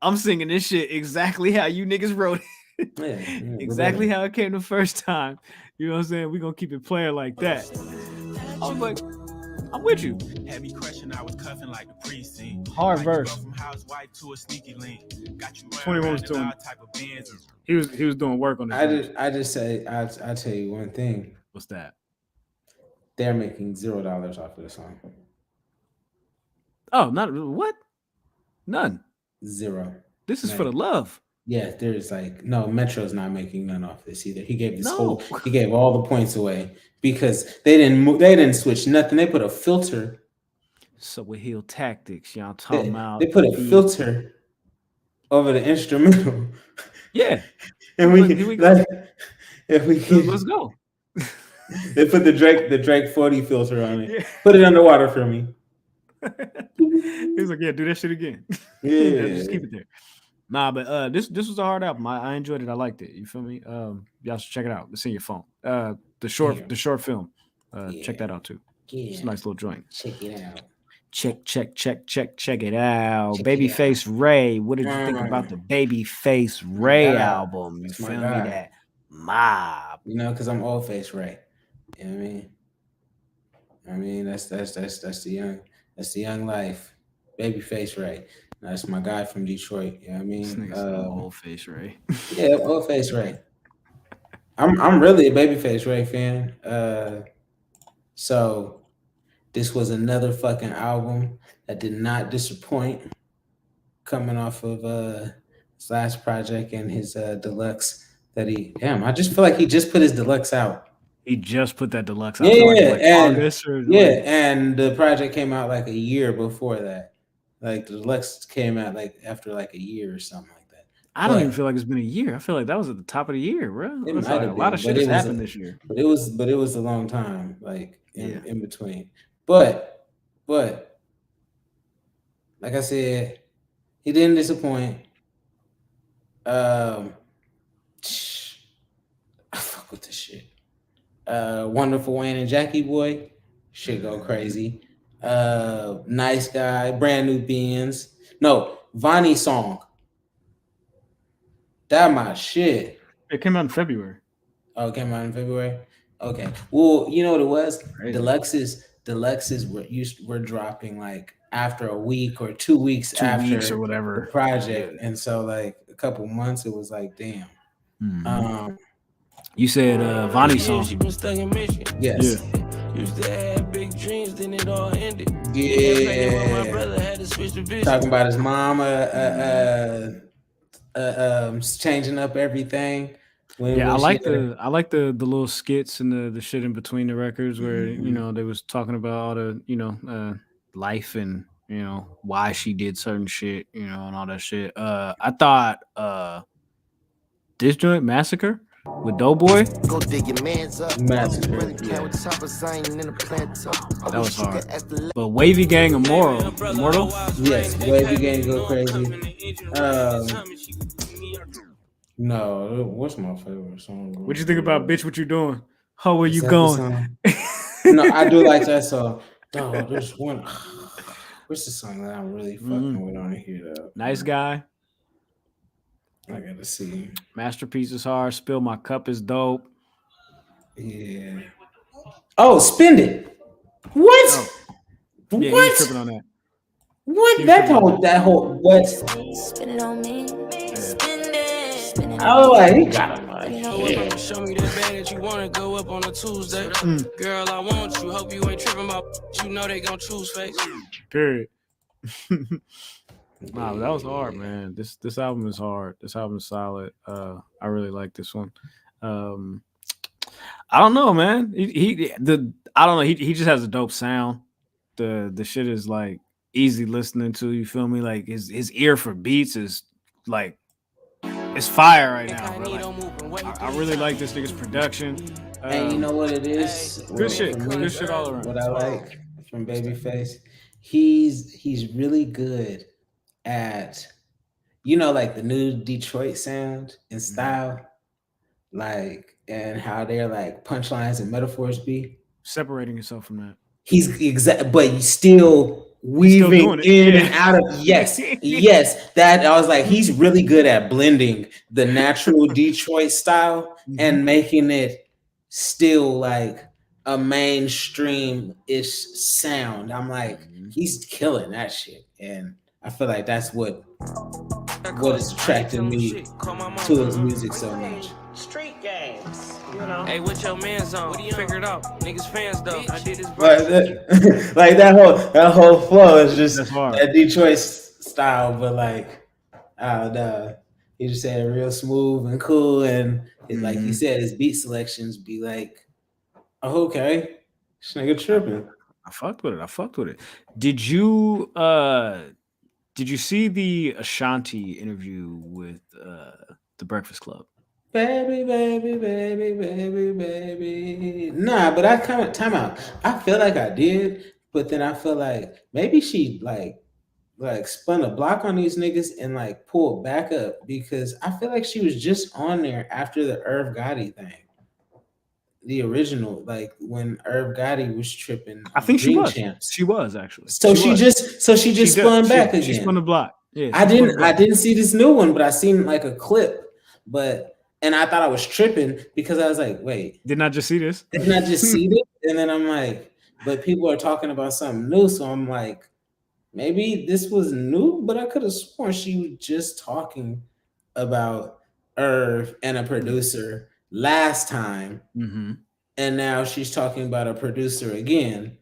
I'm singing this shit exactly how you niggas wrote it. Exactly how it came the first time. You know what I'm saying? We're going to keep it playing like that. I was like, I'm with you. Had me crushing, I was cuffing like the precinct. Hard verse. From housewife to a sneaky link. Got you 21 was doing type of he was doing work on it. I just say I tell you one thing. What's that? They're making $0 off of the song. Oh, not what? None. 0. This is for the love. Yeah, there's like no Metro's not making none off this either. He gave he gave all the points away because they didn't switch nothing. They put a filter. So with heel tactics, y'all talking about they put a filter over the instrumental. Yeah. And let's go. They put the Drake 40 filter on it. Yeah. Put it underwater for me. He was like, yeah, do that shit again. Yeah. Just keep it there. Nah, but this was a hard album. I enjoyed it. I liked it. You feel me? Y'all should check it out. It's in your phone. The short film. Check that out too. Yeah. It's a nice little joint. Check it out. Check it out. Babyface Ray. What did you think about the Babyface Ray album? You feel me? That mob. You know, because I'm old face Ray. You know what I mean? I mean, that's the young life. Babyface Ray. That's my guy from Detroit. You know what I mean? Old face Ray. Yeah, old face Ray. I'm really a Babyface Ray fan. So this was another fucking album that did not disappoint. Coming off of his last project and his deluxe that I just feel like he just put his deluxe out. He just put that deluxe out. And the project came out like a year before that. Like the deluxe came out like after like a year or something like that. I don't even feel like it's been a year. I feel like that was at the top of the year, bro. It It's might like a have lot been, of shit but has it was happened this year. but it was a long time, like Yeah. in between. But like I said, he didn't disappoint. I fuck with this shit. Wonderful Wayne and Jackie Boy, shit go crazy. Nice Guy, Brand New Beans. No, Vonnie song. That my shit. It came out in February. Oh, it came out in February. Okay. Well, you know what it was? Crazy. Deluxes were dropping like after a week or 2 weeks 2 after weeks or whatever the project, and so like a couple months, it was like damn. You said Vonnie song. Yes. Used to have big dreams, then it all ended. Yeah. My brother had to switch the vision. Talking about his mom changing up everything. Yeah, I like the little skits and the shit in between the records where you know they was talking about all the life and why she did certain shit, and all that shit. I thought this joint Massacre with Doughboy. Go dig your man's up. Massacre. That was hard. But Wavy Gang Immortal. Yes, Wavy Gang go crazy. No, what's my favorite song? What you think about Bitch What You Doing? How are you going? No, I do like that song. No, there's one. What's the song that I'm really fucking with on here though? Nice Guy. I gotta see. Masterpiece is hard. Spill My Cup is dope. Yeah. Oh, Spend It. What? Oh. Yeah, what? he's tripping on that. What? That whole what? Spin it on me. Oh, like he got him. Like, Show me that bad that you wanna go up on a Tuesday. Girl, I want you. Hope you ain't tripping about. You know they gon' choose face. Period. Wow, that was hard, man. This album is hard. This album is solid. I really like this one. I don't know, man. I don't know. He just has a dope sound. The shit is like easy listening to. You feel me? Like his ear for beats is like it's fire right now, bro. Like, I really like this nigga's production. and you know what it is? Good shit. For me, Good shit all around. What I like from Babyface, he's really good at like the new Detroit sound and style, like and how they're like punchlines and metaphors be. Separating yourself from that. He's but he's still weaving in and out of yes. That I was like, he's really good at blending the natural Detroit style and making it still like a mainstream-ish sound. I'm like, he's killing that shit, and I feel like that's what is attracting me to his music so much. Street games, you know. Hey, what your man's on? What do you figure it out? Niggas fans though. I did his like that whole flow is just that Detroit style, but like he just said real smooth and cool, and like he said, his beat selections be like, oh, okay, this nigga tripping. I fucked with it. Did you see the Ashanti interview with the Breakfast Club? Baby. Nah, but I kind of time out. I feel like I did, but then I feel like maybe she like spun a block on these niggas and like pulled back up, because I feel like she was just on there after the Irv Gotti thing. The original, like when Irv Gotti was tripping. I think she was. Champs. She was actually. So she just spun back again. She spun the block. Yeah. I didn't see this new one, but I seen like a clip. And I thought I was tripping because I was like, wait. Didn't I just see this? Didn't I just see this? And then I'm like, but people are talking about something new. So I'm like, maybe this was new, but I could have sworn she was just talking about Irv and a producer last time. And now she's talking about a producer again.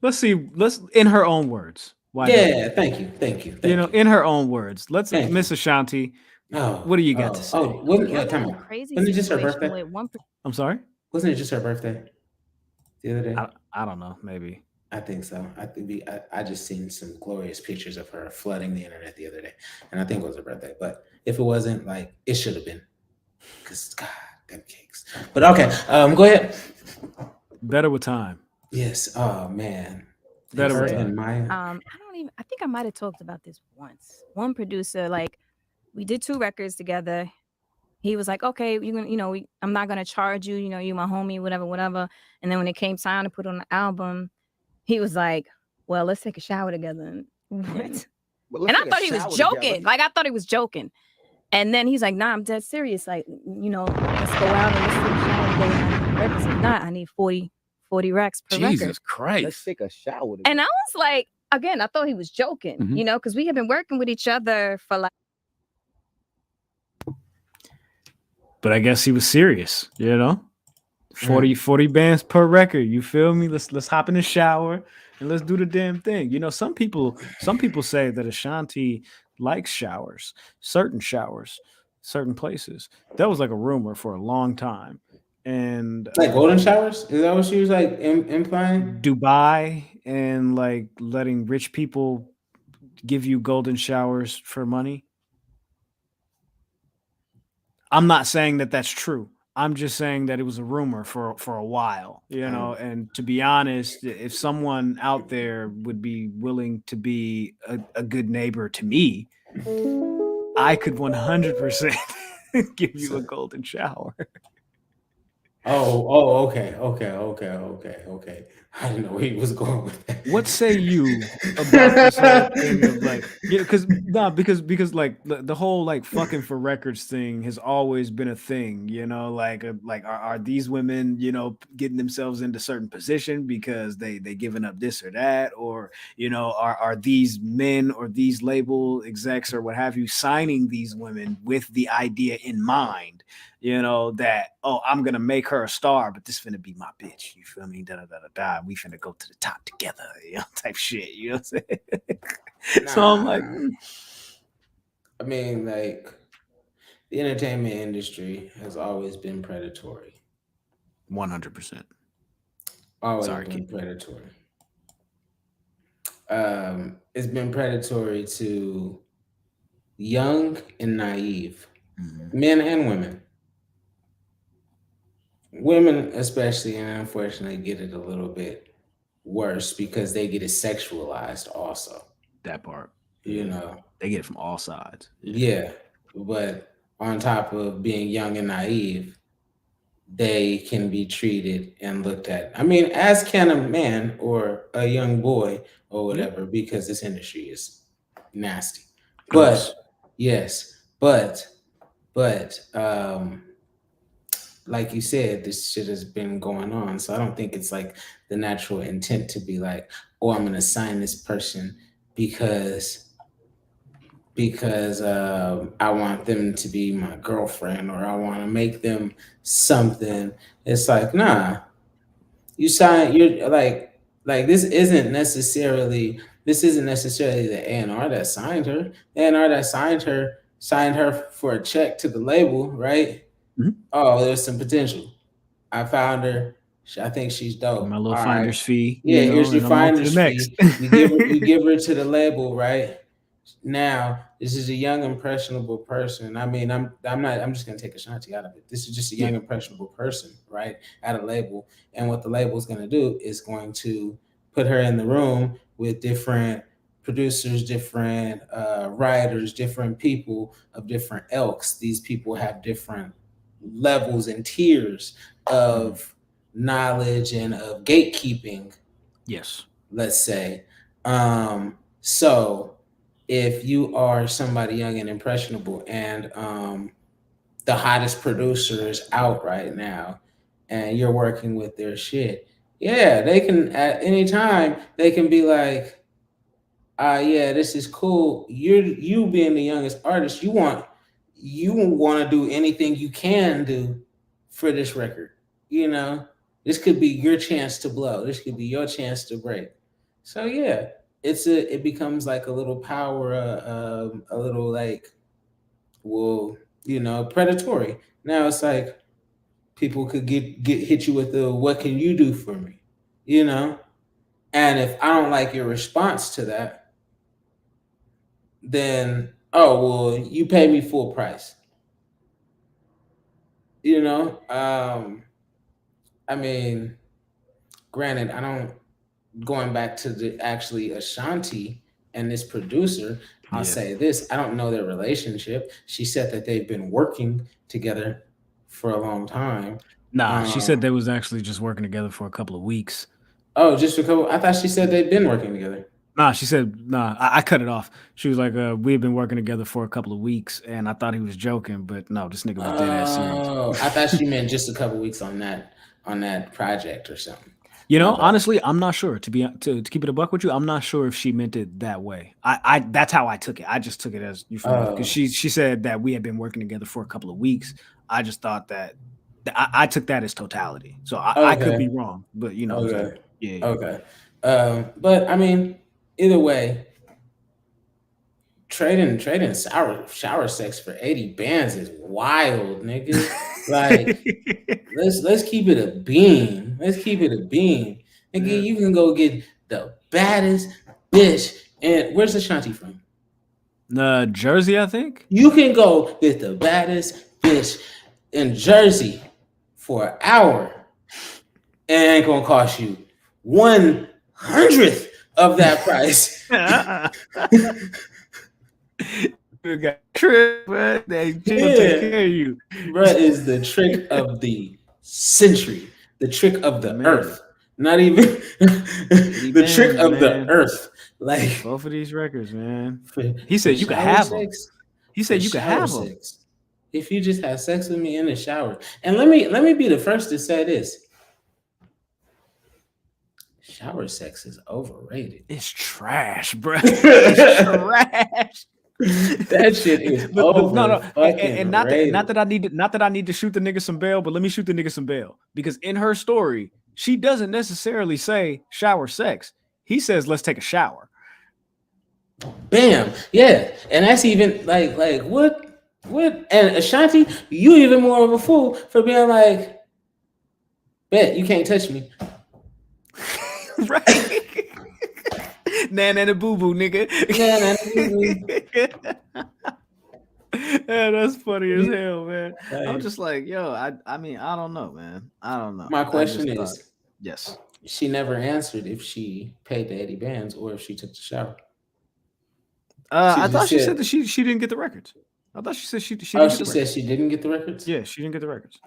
Let's see. Let's in her own words. Thank you. In her own words. Let's Miss Ashanti. What do you got to say? Wasn't it just her birthday? I'm sorry? Wasn't it just her birthday the other day? I don't know. Maybe. I think so. I just seen some glorious pictures of her flooding the internet the other day, and I think it was her birthday. But if it wasn't, like, it should have been, because God, them cakes. But okay, go ahead. Better with time. Yes. Oh man. Better Her with and time. Maya. I think I might have talked about this once. One producer, like, we did 2 records together. He was like, okay, you're gonna, I'm not gonna charge you, you my homie, whatever. And then when it came time to put on the album, he was like, well, let's take a shower together. And what? Well, And let's I take a thought he was shower joking. together. Like, I thought he was joking. And then he's like, nah, I'm dead serious. Like, let's go out and let's take a shower together. Records. If not, I need 40 racks per record. Jesus Christ. Let's take a shower together. And I was like, again, I thought he was joking, because we have been working with each other for like. But I guess he was serious, 40 bands per record. You feel me? Let's hop in the shower and let's do the damn thing. Some people say that Ashanti likes showers, certain places. That was like a rumor for a long time. And like golden showers? Is that what she was like implying? Dubai and like letting rich people give you golden showers for money. I'm not saying that that's true. I'm just saying that it was a rumor for a while, and to be honest, if someone out there would be willing to be a good neighbor to me, I could 100% give you a golden shower. Okay. I didn't know where he was going with that. What say you about this whole thing of like, because like the whole like fucking for records thing has always been a thing, like are these women, getting themselves into certain position because they giving up this or that, or are these men or these label execs or what have you signing these women with the idea in mind, that, I'm gonna make her a star, but this finna be my bitch. You feel me? We finna go to the top together, type shit. You know what I'm saying? So I'm like, I mean, like, the entertainment industry has always been predatory. 100%. Always been predatory. It's been predatory to young and naive men and women. Women especially, and unfortunately, get it a little bit worse because they get it sexualized also. That part. They get it from all sides. Yeah. But on top of being young and naive, they can be treated and looked at, as can a man or a young boy or whatever, because this industry is nasty. Gross. But like you said, this shit has been going on. So I don't think it's like the natural intent to be like, I'm going to sign this person because I want them to be my girlfriend, or I want to make them something. It's like, nah, you're like this isn't necessarily the A&R that signed her. The A&R that signed her for a check to the label, right? Oh, there's some potential. I found her. I think she's dope. My little finder's fee. Yeah, here's your finder's fee. You give her to the label, right? Now, this is a young, impressionable person. I'm just gonna take Ashanti out of it. This is just a young, impressionable person, right? At a label. And what the label is gonna do is going to put her in the room with different producers, different writers, different people of different ilks. These people have different levels and tiers of knowledge and of gatekeeping. Yes. Let's say. So if you are somebody young and impressionable and the hottest producer is out right now and you're working with their shit, they can at any time, they can be like, this is cool. You being the youngest artist, you want to do anything you can do for this record. This could be your chance to blow. This could be your chance to break. So it becomes like a little power, a little like, predatory. Now it's like people could get hit you with the, what can you do for me? And if I don't like your response to that, then well, you pay me full price. You know, I mean, granted, I don't. Going back to the actually Ashanti and this producer, I'll say this: I don't know their relationship. She said that they've been working together for a long time. Nah, she said they was actually just working together for a couple of weeks. Oh, just a couple. I thought she said they'd been working together. Nah, she said, nah, I cut it off. She was like, we've been working together for a couple of weeks, and I thought he was joking, but no, this nigga was dead ass serious. Oh, I thought she meant just a couple weeks on that project or something. You know, honestly, I'm not sure. To keep it a buck with you, I'm not sure if she meant it that way. I that's how I took it. I just took it as you because she said that we had been working together for a couple of weeks. I just thought that I took that as totality. So I could be wrong, but you know, okay. Yeah. Okay. But I mean, either way, trading shower sex for 80 bands is wild, nigga. Like, let's keep it a beam. Let's keep it a beam. Nigga, you can go get the baddest bitch. And where's Ashanti from? Jersey, I think. You can go get the baddest bitch in Jersey for an hour. And it ain't gonna cost you 1/100th of that price. You got trick, bro. They take care of you. Bro, is the trick of the century, the trick of the earth. Not even the trick of the earth. Like both of these records, man. He said you could have them. He said you could have them. If you just have sex with me in the shower. And let me be the first to say this. Shower sex is overrated. It's trash, bro. It's trash. That shit is over. No. And not that I need to shoot the nigga some bail, but let me shoot the nigga some bail. Because in her story, she doesn't necessarily say shower sex. He says, let's take a shower. Bam. Yeah. And that's even like what? And Ashanti, you even more of a fool for being like, bet you can't touch me. Right. Nan and a boo boo, nigga. Yeah, that's funny as hell, man. I'm just like, yo, I mean, I don't know, man. I don't know. My question is, yes. She never answered if she paid the 80 bands or if she took the shower. I thought she said that she didn't get the records. I thought she said she said she didn't get the records? Yeah, she didn't get the records.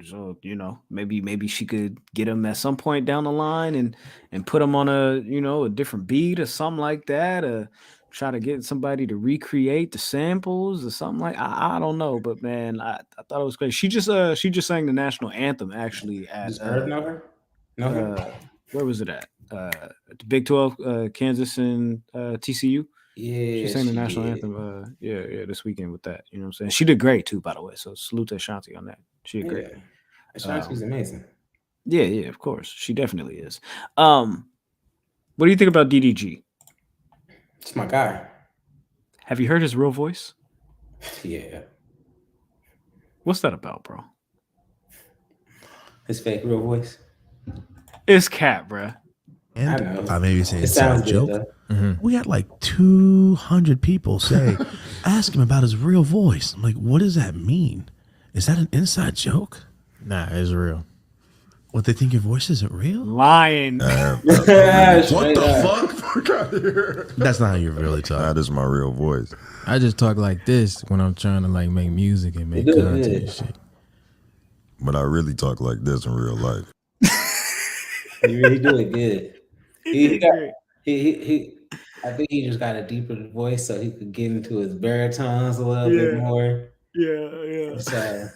So, you know, maybe she could get them at some point down the line and put them on a different beat or something like that, or try to get somebody to recreate the samples or something like I don't know, but man, I thought it was great. She just sang the national anthem actually at where was it at? The Big 12, Kansas and TCU. Yeah, she sang the national anthem. This weekend with that. You know what I'm saying? She did great too, by the way. So salute to Ashanti on that. She did great. Ashanti's amazing. Yeah, of course. She definitely is. What do you think about DDG? It's my guy. Have you heard his real voice? Yeah. What's that about, bro? His fake real voice. It's cat, bro. And I know. I maybe say It it's a sounds joke. good, We had like 200 people say, ask him about his real voice. I'm like, what does that mean? Is that an inside joke? Nah, it's real. What, they think your voice isn't real? Lying. What the fuck? That's not how you really talk. That is my real voice. I just talk like this when I'm trying to like make music and make content and shit. But I really talk like this in real life. You really do it good. I think he just got a deeper voice so he could get into his baritones a little bit more. Yeah. So,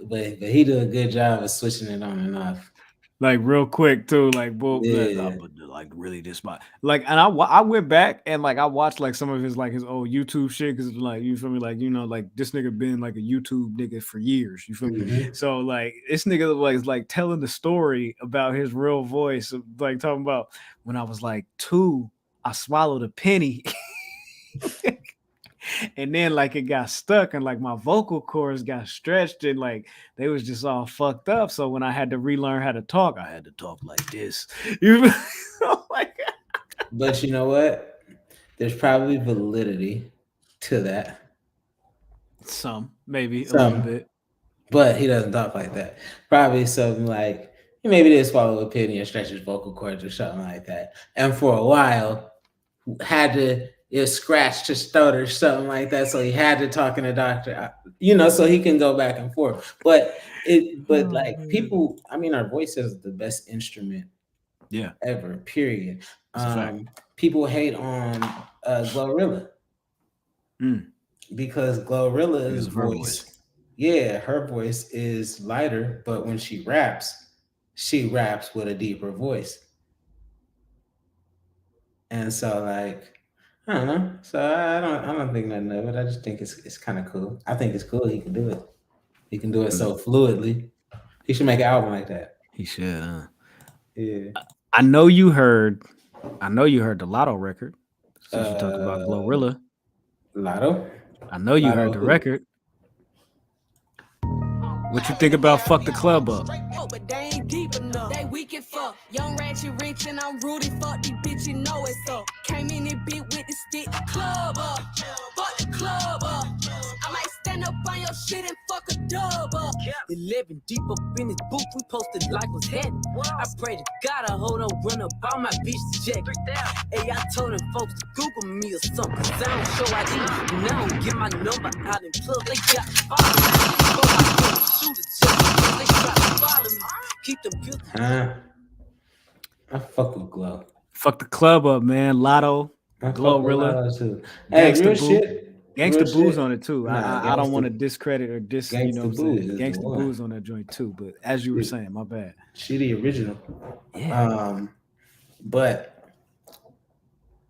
but he did a good job of switching it on and off. Like real quick too, like like really this spot. Like, and I went back and like I watched like some of his old YouTube shit because like you feel me, like like this nigga been like a YouTube nigga for years. You feel me? So like this nigga was like telling the story about his real voice, like talking about when I was like 2, I swallowed a penny. And then like it got stuck and like my vocal cords got stretched and like they was just all fucked up. So when I had to relearn how to talk, I had to talk like this. Oh my God. But you know what? There's probably validity to that. Some, maybe a little bit. But he doesn't talk like that. Probably something like maybe they swallow a penny and stretch his vocal cords or something like that. And for a while, had to scratch his throat or something like that. So he had to talk in a doctor, so he can go back and forth. But people, I mean, our voice is the best instrument ever, period. People hate on GloRilla because GloRilla's voice. Yeah, her voice is lighter, but when she raps with a deeper voice. And so like, I don't know. So I don't think nothing of it. I just think it's kind of cool. I think it's cool he can do it. He can do it so fluidly. He should make an album like that. He should, huh? Yeah. I know you heard the Latto record. Since you talked about GloRilla. Latto? I know you heard the record. What you think about Fuck the Club Up? But they ain't deep enough. They weak and fuck. Young ratchet rich and I'm Rudy. Fuck these bitch, you know it's up. Came in and beat with the stick. Club up. Fuck the club up. I might stand up on your shit and fuck a dub up. 11 deep up in this booth. We posted like was heavy. I pray to God I hold on, run up all my bitch to check. Hey, I told them folks to Google me or something. Cause I don't show ID. And I don't get my number out in club. They got followed. I fuck with Glow. Fuck the club up, man. Latto, GloRilla, Gangsta Boo's on it too. I don't want to discredit or dis. You know what I'm saying? Gangsta Boo's on that joint too. But as you were saying, my bad. She the original. Yeah. But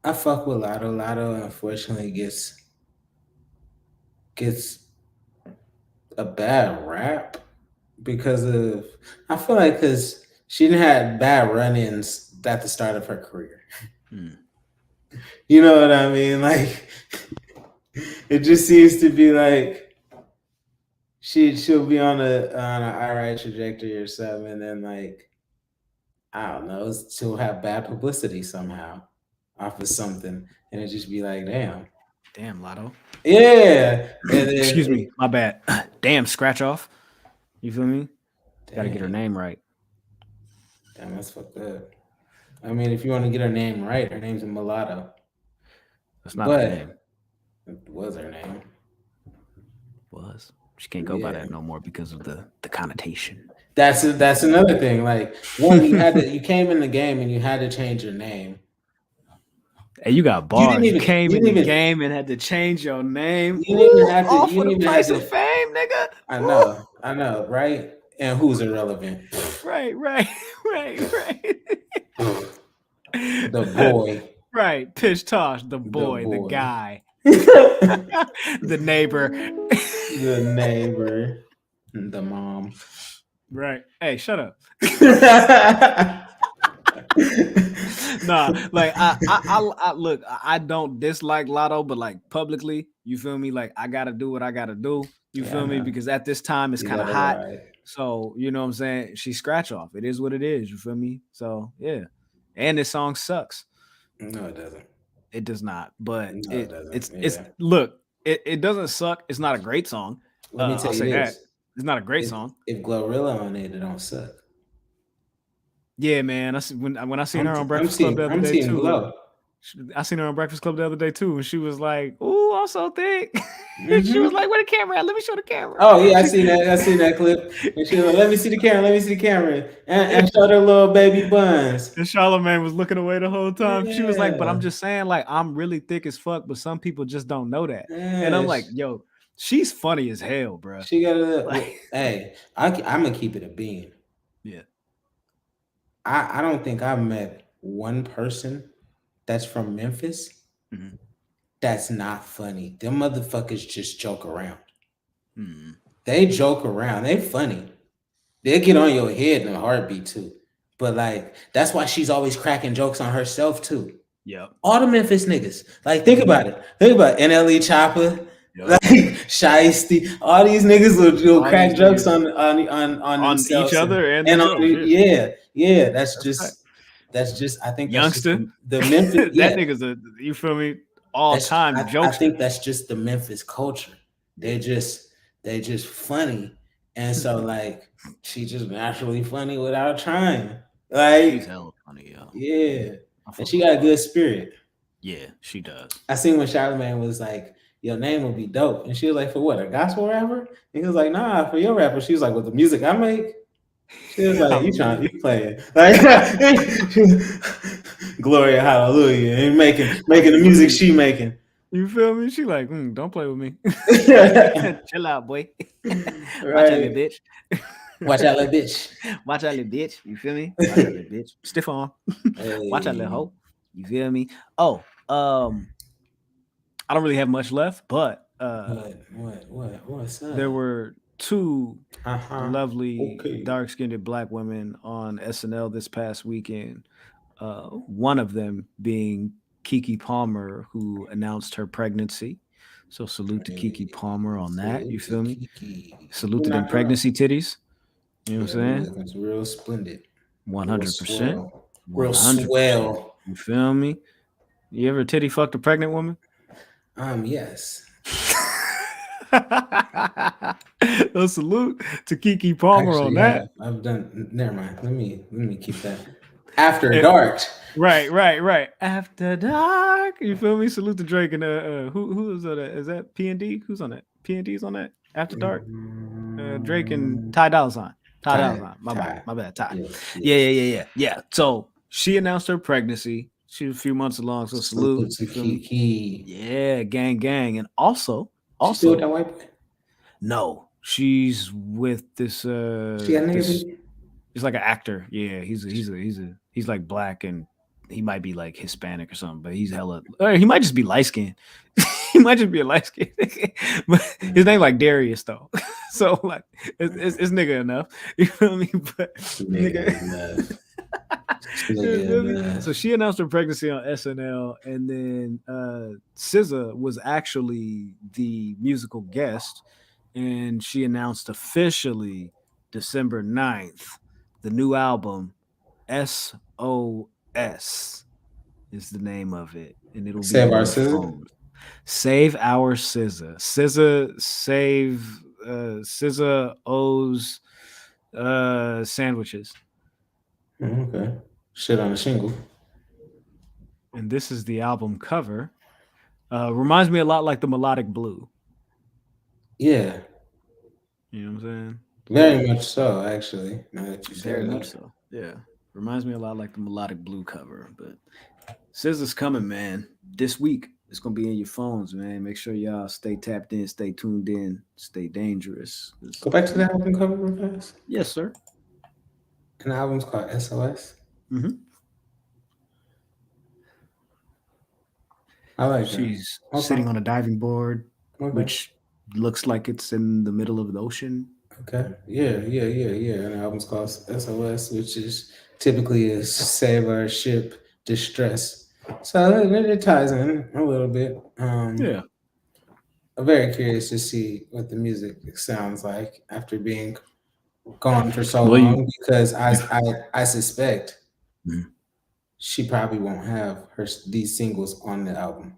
I fuck with Latto. Latto unfortunately gets a bad rap because she didn't have bad run-ins at the start of her career. You know what I mean? Like it just seems to be like she'll be on an alright trajectory or something, and then like I don't know, she'll have bad publicity somehow off of something, and it just be like, damn, Latto. Yeah. Excuse me, my bad. Damn, scratch off. You feel me? Got to get her name right. Damn, that's fucked up. I mean, if you want to get her name right, her name's Mulatto. That's not her name. It was her name. Was. She can't go by that no more because of the connotation. That's another thing. Like, one, you came in the game and you had to change your name. Hey, you got bars. You came in the game and had to change your name. You didn't even have to. All for the price of fame, nigga. I know, right? And who's irrelevant? Right. The boy. Right. Pish Tosh, the boy, the guy. The neighbor. The neighbor. The mom. Right. Hey, shut up. Nah, like I look, I don't dislike Latto, but like publicly, you feel me? Like I gotta do what I gotta do. You feel me? Because at this time it's kind of hot. Right. So you know what I'm saying? She scratch off. It is what it is. You feel me? So yeah. And this song sucks. No, it doesn't. It does not. But no, it doesn't. It's look, it doesn't suck. It's not a great song. Let me tell you this. That. It's not a great song. If GloRilla on it don't suck. Yeah, man. When I seen her on Breakfast Club the other day too. I seen her on Breakfast Club the other day too, and she was like, "Ooh, I'm so thick." She was like, "Where the camera at? Let me show the camera." Oh yeah, I seen that clip. And she was like, "Let me see the camera," and showed her little baby buns. And Charlamagne was looking away the whole time. Yeah. She was like, "But I'm just saying, like, I'm really thick as fuck, but some people just don't know that." Yeah. And I'm like, "Yo, she's funny as hell, bro." She got a hey, I'm gonna keep it a bean. Yeah. I don't think I've met one person that's from Memphis that's not funny. Them motherfuckers just joke around. They joke around. They funny. They get on your head in a heartbeat too. But like that's why she's always cracking jokes on herself too. Yep. All the Memphis niggas. Like, think about it. Think about NLE Chopper, like Shiesty. All these niggas will crack jokes on themselves each other and on jokes. yeah. That's just I think that's just Youngster. the Memphis. That nigga's you feel me? All time jokester. I think that's just the Memphis culture. They just funny, and so like she just naturally funny without trying. Like she's hella funny, yo. Yeah, and she got a good spirit. Yeah, she does. I seen when Charlamagne was like, "Your name will be dope," and she was like, "For what? A gospel rapper?" And he was like, "Nah, for your rapper." She was like, "With the music I make." She was like, "You playing like Gloria, hallelujah," and making the music she making. You feel me? She like, don't play with me. Chill out, boy. Watch out, little bitch. Watch out, little bitch. Watch out, little bitch. You feel me? Watch out, little bitch. Stiff arm. Watch out, little hoe. You feel me? Oh, I don't really have much left, but what's up? There were two lovely dark-skinned black women on SNL this past weekend. One of them being Keke Palmer, who announced her pregnancy. So salute to Keke Palmer on that. You feel me? Salute to them pregnancy titties. You know what I'm saying? It's real splendid. 100%. Real swell. You feel me? You ever titty fucked a pregnant woman? Yes. So salute to Keke Palmer on that. I've done. Never mind. Let me keep that. After dark. Right. After dark. You feel me? Salute to Drake and who is that? Is that P&D? Who's on that? P&D's on that? After dark. Drake and Ty Dolla $ign. Ty Dolla $ign. My bad. Ty. Yeah. So she announced her pregnancy. She was a few months along. So salute to Keke. Yeah, gang, and also. She still with that white boy? No, she's with this. She got niggas. He's like an actor. Yeah, he's like black and he might be like Hispanic or something, but he's hella. Or he might just be light skinned. He might just be a light skin. But his name like Darius though. So like it's nigga enough. You feel me? But nigga enough. So she announced her pregnancy on SNL, and then SZA was actually the musical guest, and she announced officially December 9th the new album SOS is the name of it, and it'll Save Our SZA. Save Our SZA. SZA owes sandwiches. Okay. Shit on a shingle. And this is the album cover. Reminds me a lot like the Melodic Blue. Yeah. You know what I'm saying? Very much so, actually. Very much so. Yeah. Reminds me a lot like the Melodic Blue cover. But SZA's coming, man. This week. It's going to be in your phones, man. Make sure y'all stay tapped in, stay tuned in, stay dangerous. Go back to the album cover real fast. Yes, sir. And the album's called SOS. Mm-hmm. I like She's sitting on a diving board, which looks like it's in the middle of the ocean. Okay. Yeah. And the album's called SOS, which is typically a save our ship distress. So it ties in a little bit. Yeah. I'm very curious to see what the music sounds like after being gone for so long, because I suspect she probably won't have these singles on the album.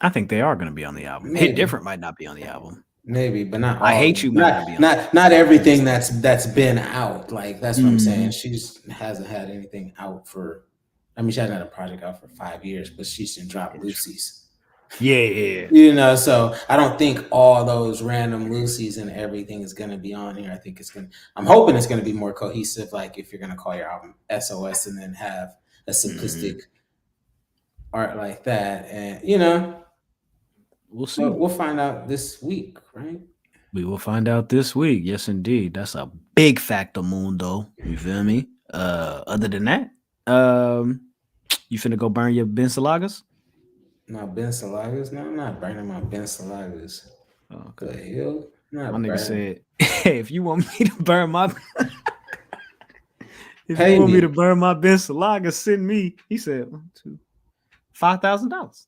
I think they are going to be on the album. Maybe. Hit Different might not be on the album. Maybe, but not all. I Hate You might not be on not everything that's been out. Like that's what I'm saying. She just hasn't had anything out for. I mean, she hasn't had a project out for 5 years, but she's been dropping Lucy's. Yeah. You know, so I don't think all those random Lucy's and everything is going to be on here. I think I'm hoping it's going to be more cohesive. Like if you're going to call your album SOS and then have a simplistic art like that, and we'll see. We'll find out this week, right? We will find out this week. Yes, indeed. That's a big factor, Mundo. You feel me? Other than that, you finna go burn your Bencalagas? My Bencalagas? No, I'm not burning my Bencalagas. Oh, okay. The hell? My nigga said, "Hey, if you want me to burn my, me to burn my Bencalagas, send me." He said, 1, 2, $5,000.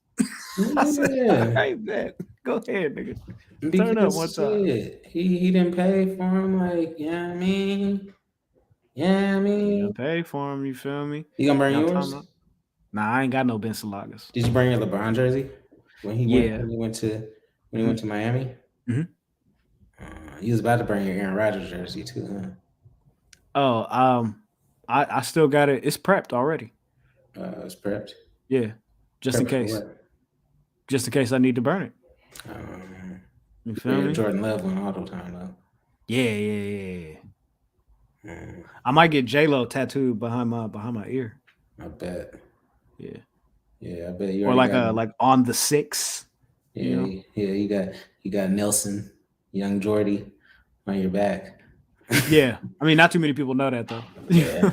I said, all Yeah. right, bet. Go ahead, nigga. Turn Because up one time. shit, he didn't pay for him. Like, you know what I mean? Yeah, I mean, You pay for him. You feel me? you gonna burn Y'all yours? talking about- Nah, I ain't got no Bencalagas. Did you bring your LeBron jersey when he Yeah. went to Miami? Mhm. You was about to bring your Aaron Rodgers jersey too, huh? Oh, I still got it. It's prepped already. It's prepped. Yeah, just in Prepped for case. what? Just in case I need to burn it. You feel me? Jordan Love went auto time though. Yeah. I might get J-Lo tattooed behind my ear. I bet. Yeah. Yeah, I bet you. Or like on the 6. Yeah, You know? you got Nelson, Young Jordy on your back. Yeah, I mean, not too many people know that though. Yeah.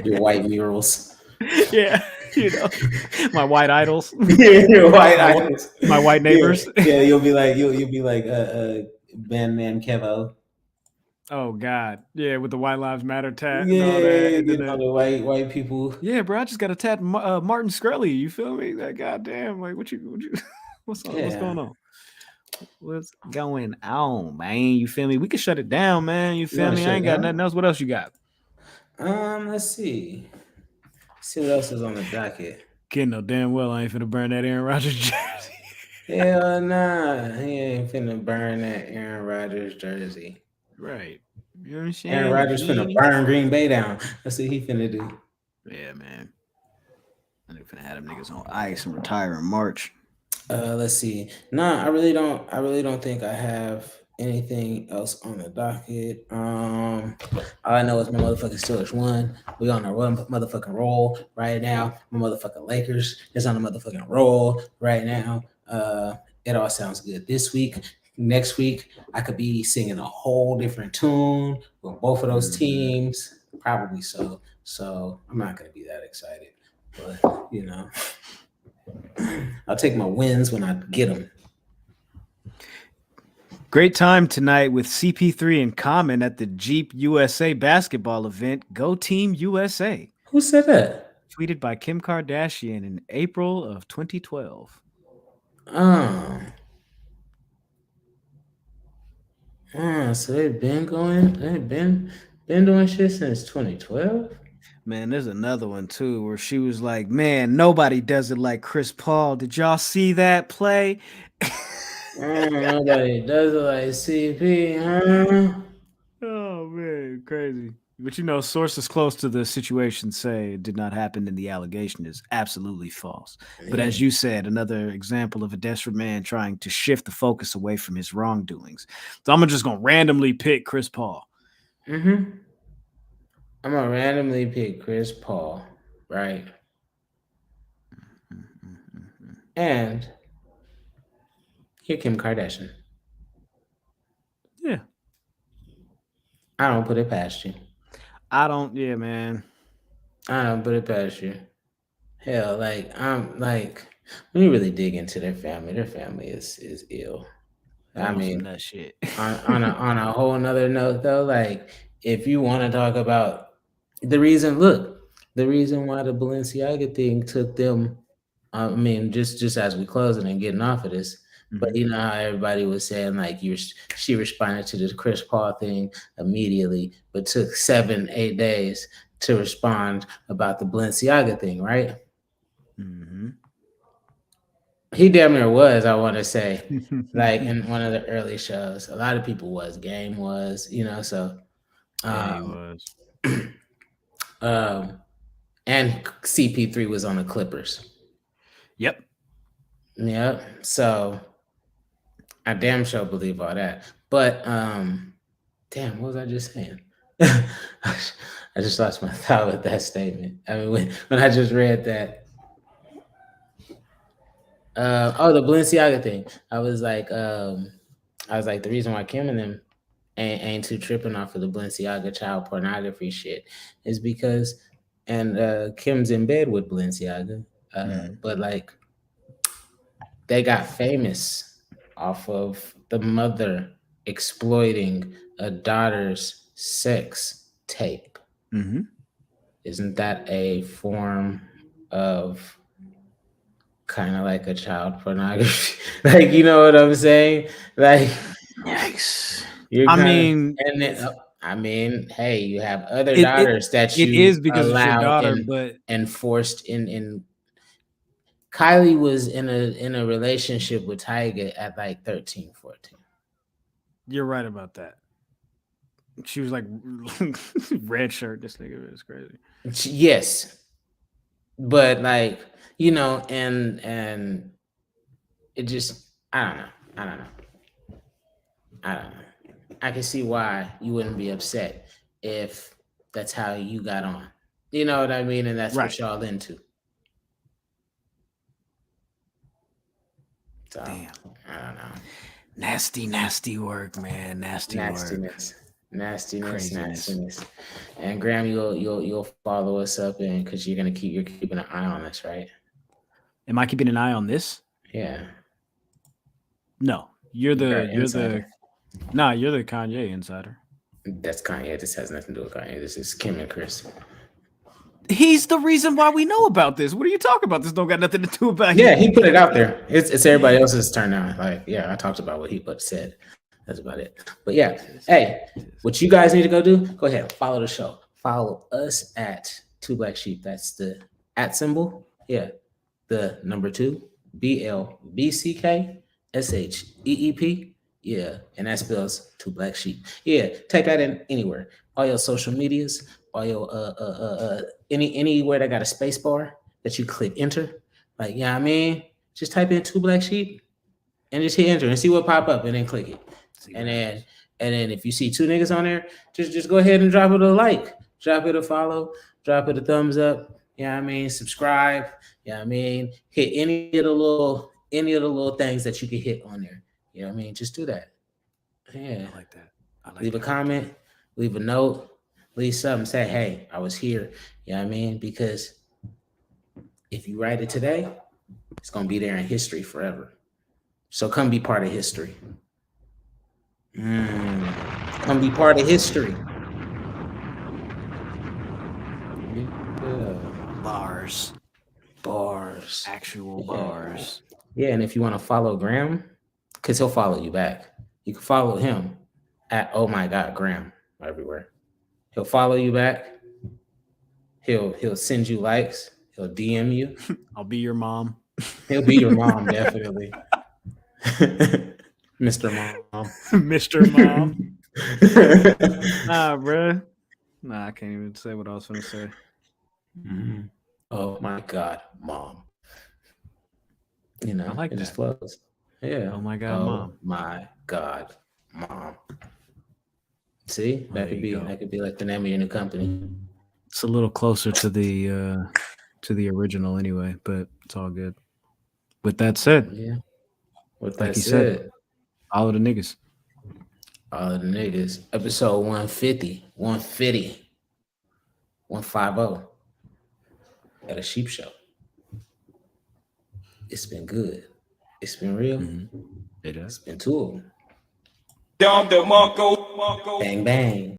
Your white murals. Yeah, you know, my white idols. Yeah, your white idols. My white neighbors. Yeah, you'll be like Ben Kevo. Oh God, yeah, with the White Lives Matter tat Yeah, and all that, and getting all the white people. Yeah, bro, I just got a tat Martin Shkreli. You feel me? Like, goddamn, like what's going on? What's going on, man? You feel me? We can shut it down, man. You feel me? I ain't got nothing else. What else you got? Let's see. See what else is on the docket. Kid know damn well I ain't finna burn that Aaron Rodgers jersey. Hell nah, he ain't finna burn that Aaron Rodgers jersey. Right. You know what I'm saying? Aaron Rodgers finna burn Green Bay down. That's what he finna do. Yeah, man. I ain't finna have them niggas on ice and retire in March. Let's see. Nah, I really don't think I have anything else on the docket. All I know is my motherfucking Steelers won. We on a motherfucking roll right now. My motherfucking Lakers is on a motherfucking roll right now. It all sounds good this week. Next week, I could be singing a whole different tune with both of those teams. Probably so. So I'm not gonna be that excited. But you know, I'll take my wins when I get them. Great time tonight with CP3 and Common at the Jeep USA basketball event. Go Team USA. Who said that? Tweeted by Kim Kardashian in April of 2012. So they've been going. They've been doing shit since 2012. Man, there's another one too where she was like, "Man, nobody does it like Chris Paul. Did y'all see that play?" Nobody does it like CP, huh? Oh man, crazy. But you know, sources close to the situation say it did not happen, and the allegation is absolutely false. But as you said, another example of a desperate man trying to shift the focus away from his wrongdoings. So I'm just gonna randomly pick Chris Paul. I'm gonna randomly pick Chris Paul, right? And here Kim Kardashian. Yeah. I don't put it past you. Yeah, man. I don't put it past you. Hell, I'm like, when you really dig into their family is ill. I mean, that shit. on a whole nother note though, like if you want to talk about the reason why the Balenciaga thing took them, I mean, just as we closing and getting off of this, but you know how everybody was saying like she responded to the Chris Paul thing immediately, but took 7-8 days to respond about the Balenciaga thing, right? He damn near was, I want to say, like in one of the early shows. A lot of people was. Game was, you know, so. Yeah, he was. And CP3 was on the Clippers. Yep. So I damn sure believe all that. But damn, what was I just saying? I just lost my thought with that statement. I mean, when I just read that. The Balenciaga thing. I was like, the reason why Kim and them ain't too tripping off of the Balenciaga child pornography shit is because, and Kim's in bed with Balenciaga, but like they got famous off of the mother exploiting a daughter's sex tape. Isn't that a form of kind of like a child pornography. Like, you know what I'm saying? Like, yikes. you're I kind mean, of, and then, I mean, hey, you have other it daughters that it you is because it's your allow daughter, but and forced in. Kylie was in a relationship with Tyga at like 13, 14. you're right about that. She was like red shirt. This nigga is crazy. Yes, but like, you know, and it just, I don't know. I can see why you wouldn't be upset if that's how you got on. You know what I mean? And that's what y'all into. So, Damn. I don't know. Nasty work, man. Nastiness. Craziness. And Graham, you'll follow us up, and because you're keeping an eye on us, right? Am I keeping an eye on this? Yeah. No, you're the Kanye insider. That's Kanye. This has nothing to do with Kanye. This is Kim and Chris. He's the reason why we know about this. What are you talking about? This don't got nothing to do about. Yeah, he put it out there. It's everybody else's turn now. Like, yeah, I talked about what he said. That's about it. But yeah, hey, what you guys need to go do? Go ahead, follow the show. Follow us at Two Black Sheep. That's the @ symbol. Yeah, the number 2 BLBCKSHEEP. Yeah, and that spells Two Black Sheep. Yeah, type that in anywhere. All your social medias, all your anywhere that got a space bar that you click enter. Like, yeah, I mean, just type in Two Black Sheep and just hit enter and see what pop up, and then click it. And then if you see 2 niggas on there, just go ahead and drop it a like, drop it a follow, drop it a thumbs up. Yeah, I mean, subscribe. Yeah, I mean, hit any of the little things that you can hit on there. You know what I mean? Just do that. Yeah. I like that. Leave a comment, leave a note, leave something, say, hey, I was here. You know what I mean? Because if you write it today, it's gonna be there in history forever. So come be part of history. Come be part of history. Yeah. Bars. Actual bars. Yeah, and if you want to follow Graham, because he'll follow you back. You can follow him at Oh My God Graham everywhere. He'll follow you back. He'll send you likes. He'll DM you. I'll be your mom. He'll be your mom, definitely. Mr. Mom. Mr. Mom. Nah, bro. Nah, I can't even say what I was going to say. Oh my God, Mom. You know, I like it that. just flows. Yeah. Oh my God, Mom. My God, Mom. See, that could be like the name of your new company. It's a little closer to the original anyway, but it's all good. With that said, yeah. With like that he said, all of the niggas. All of the niggas. Episode 150. 150. At a sheep show. It's been good. It's been real. It has. It's been cool. Bang bang.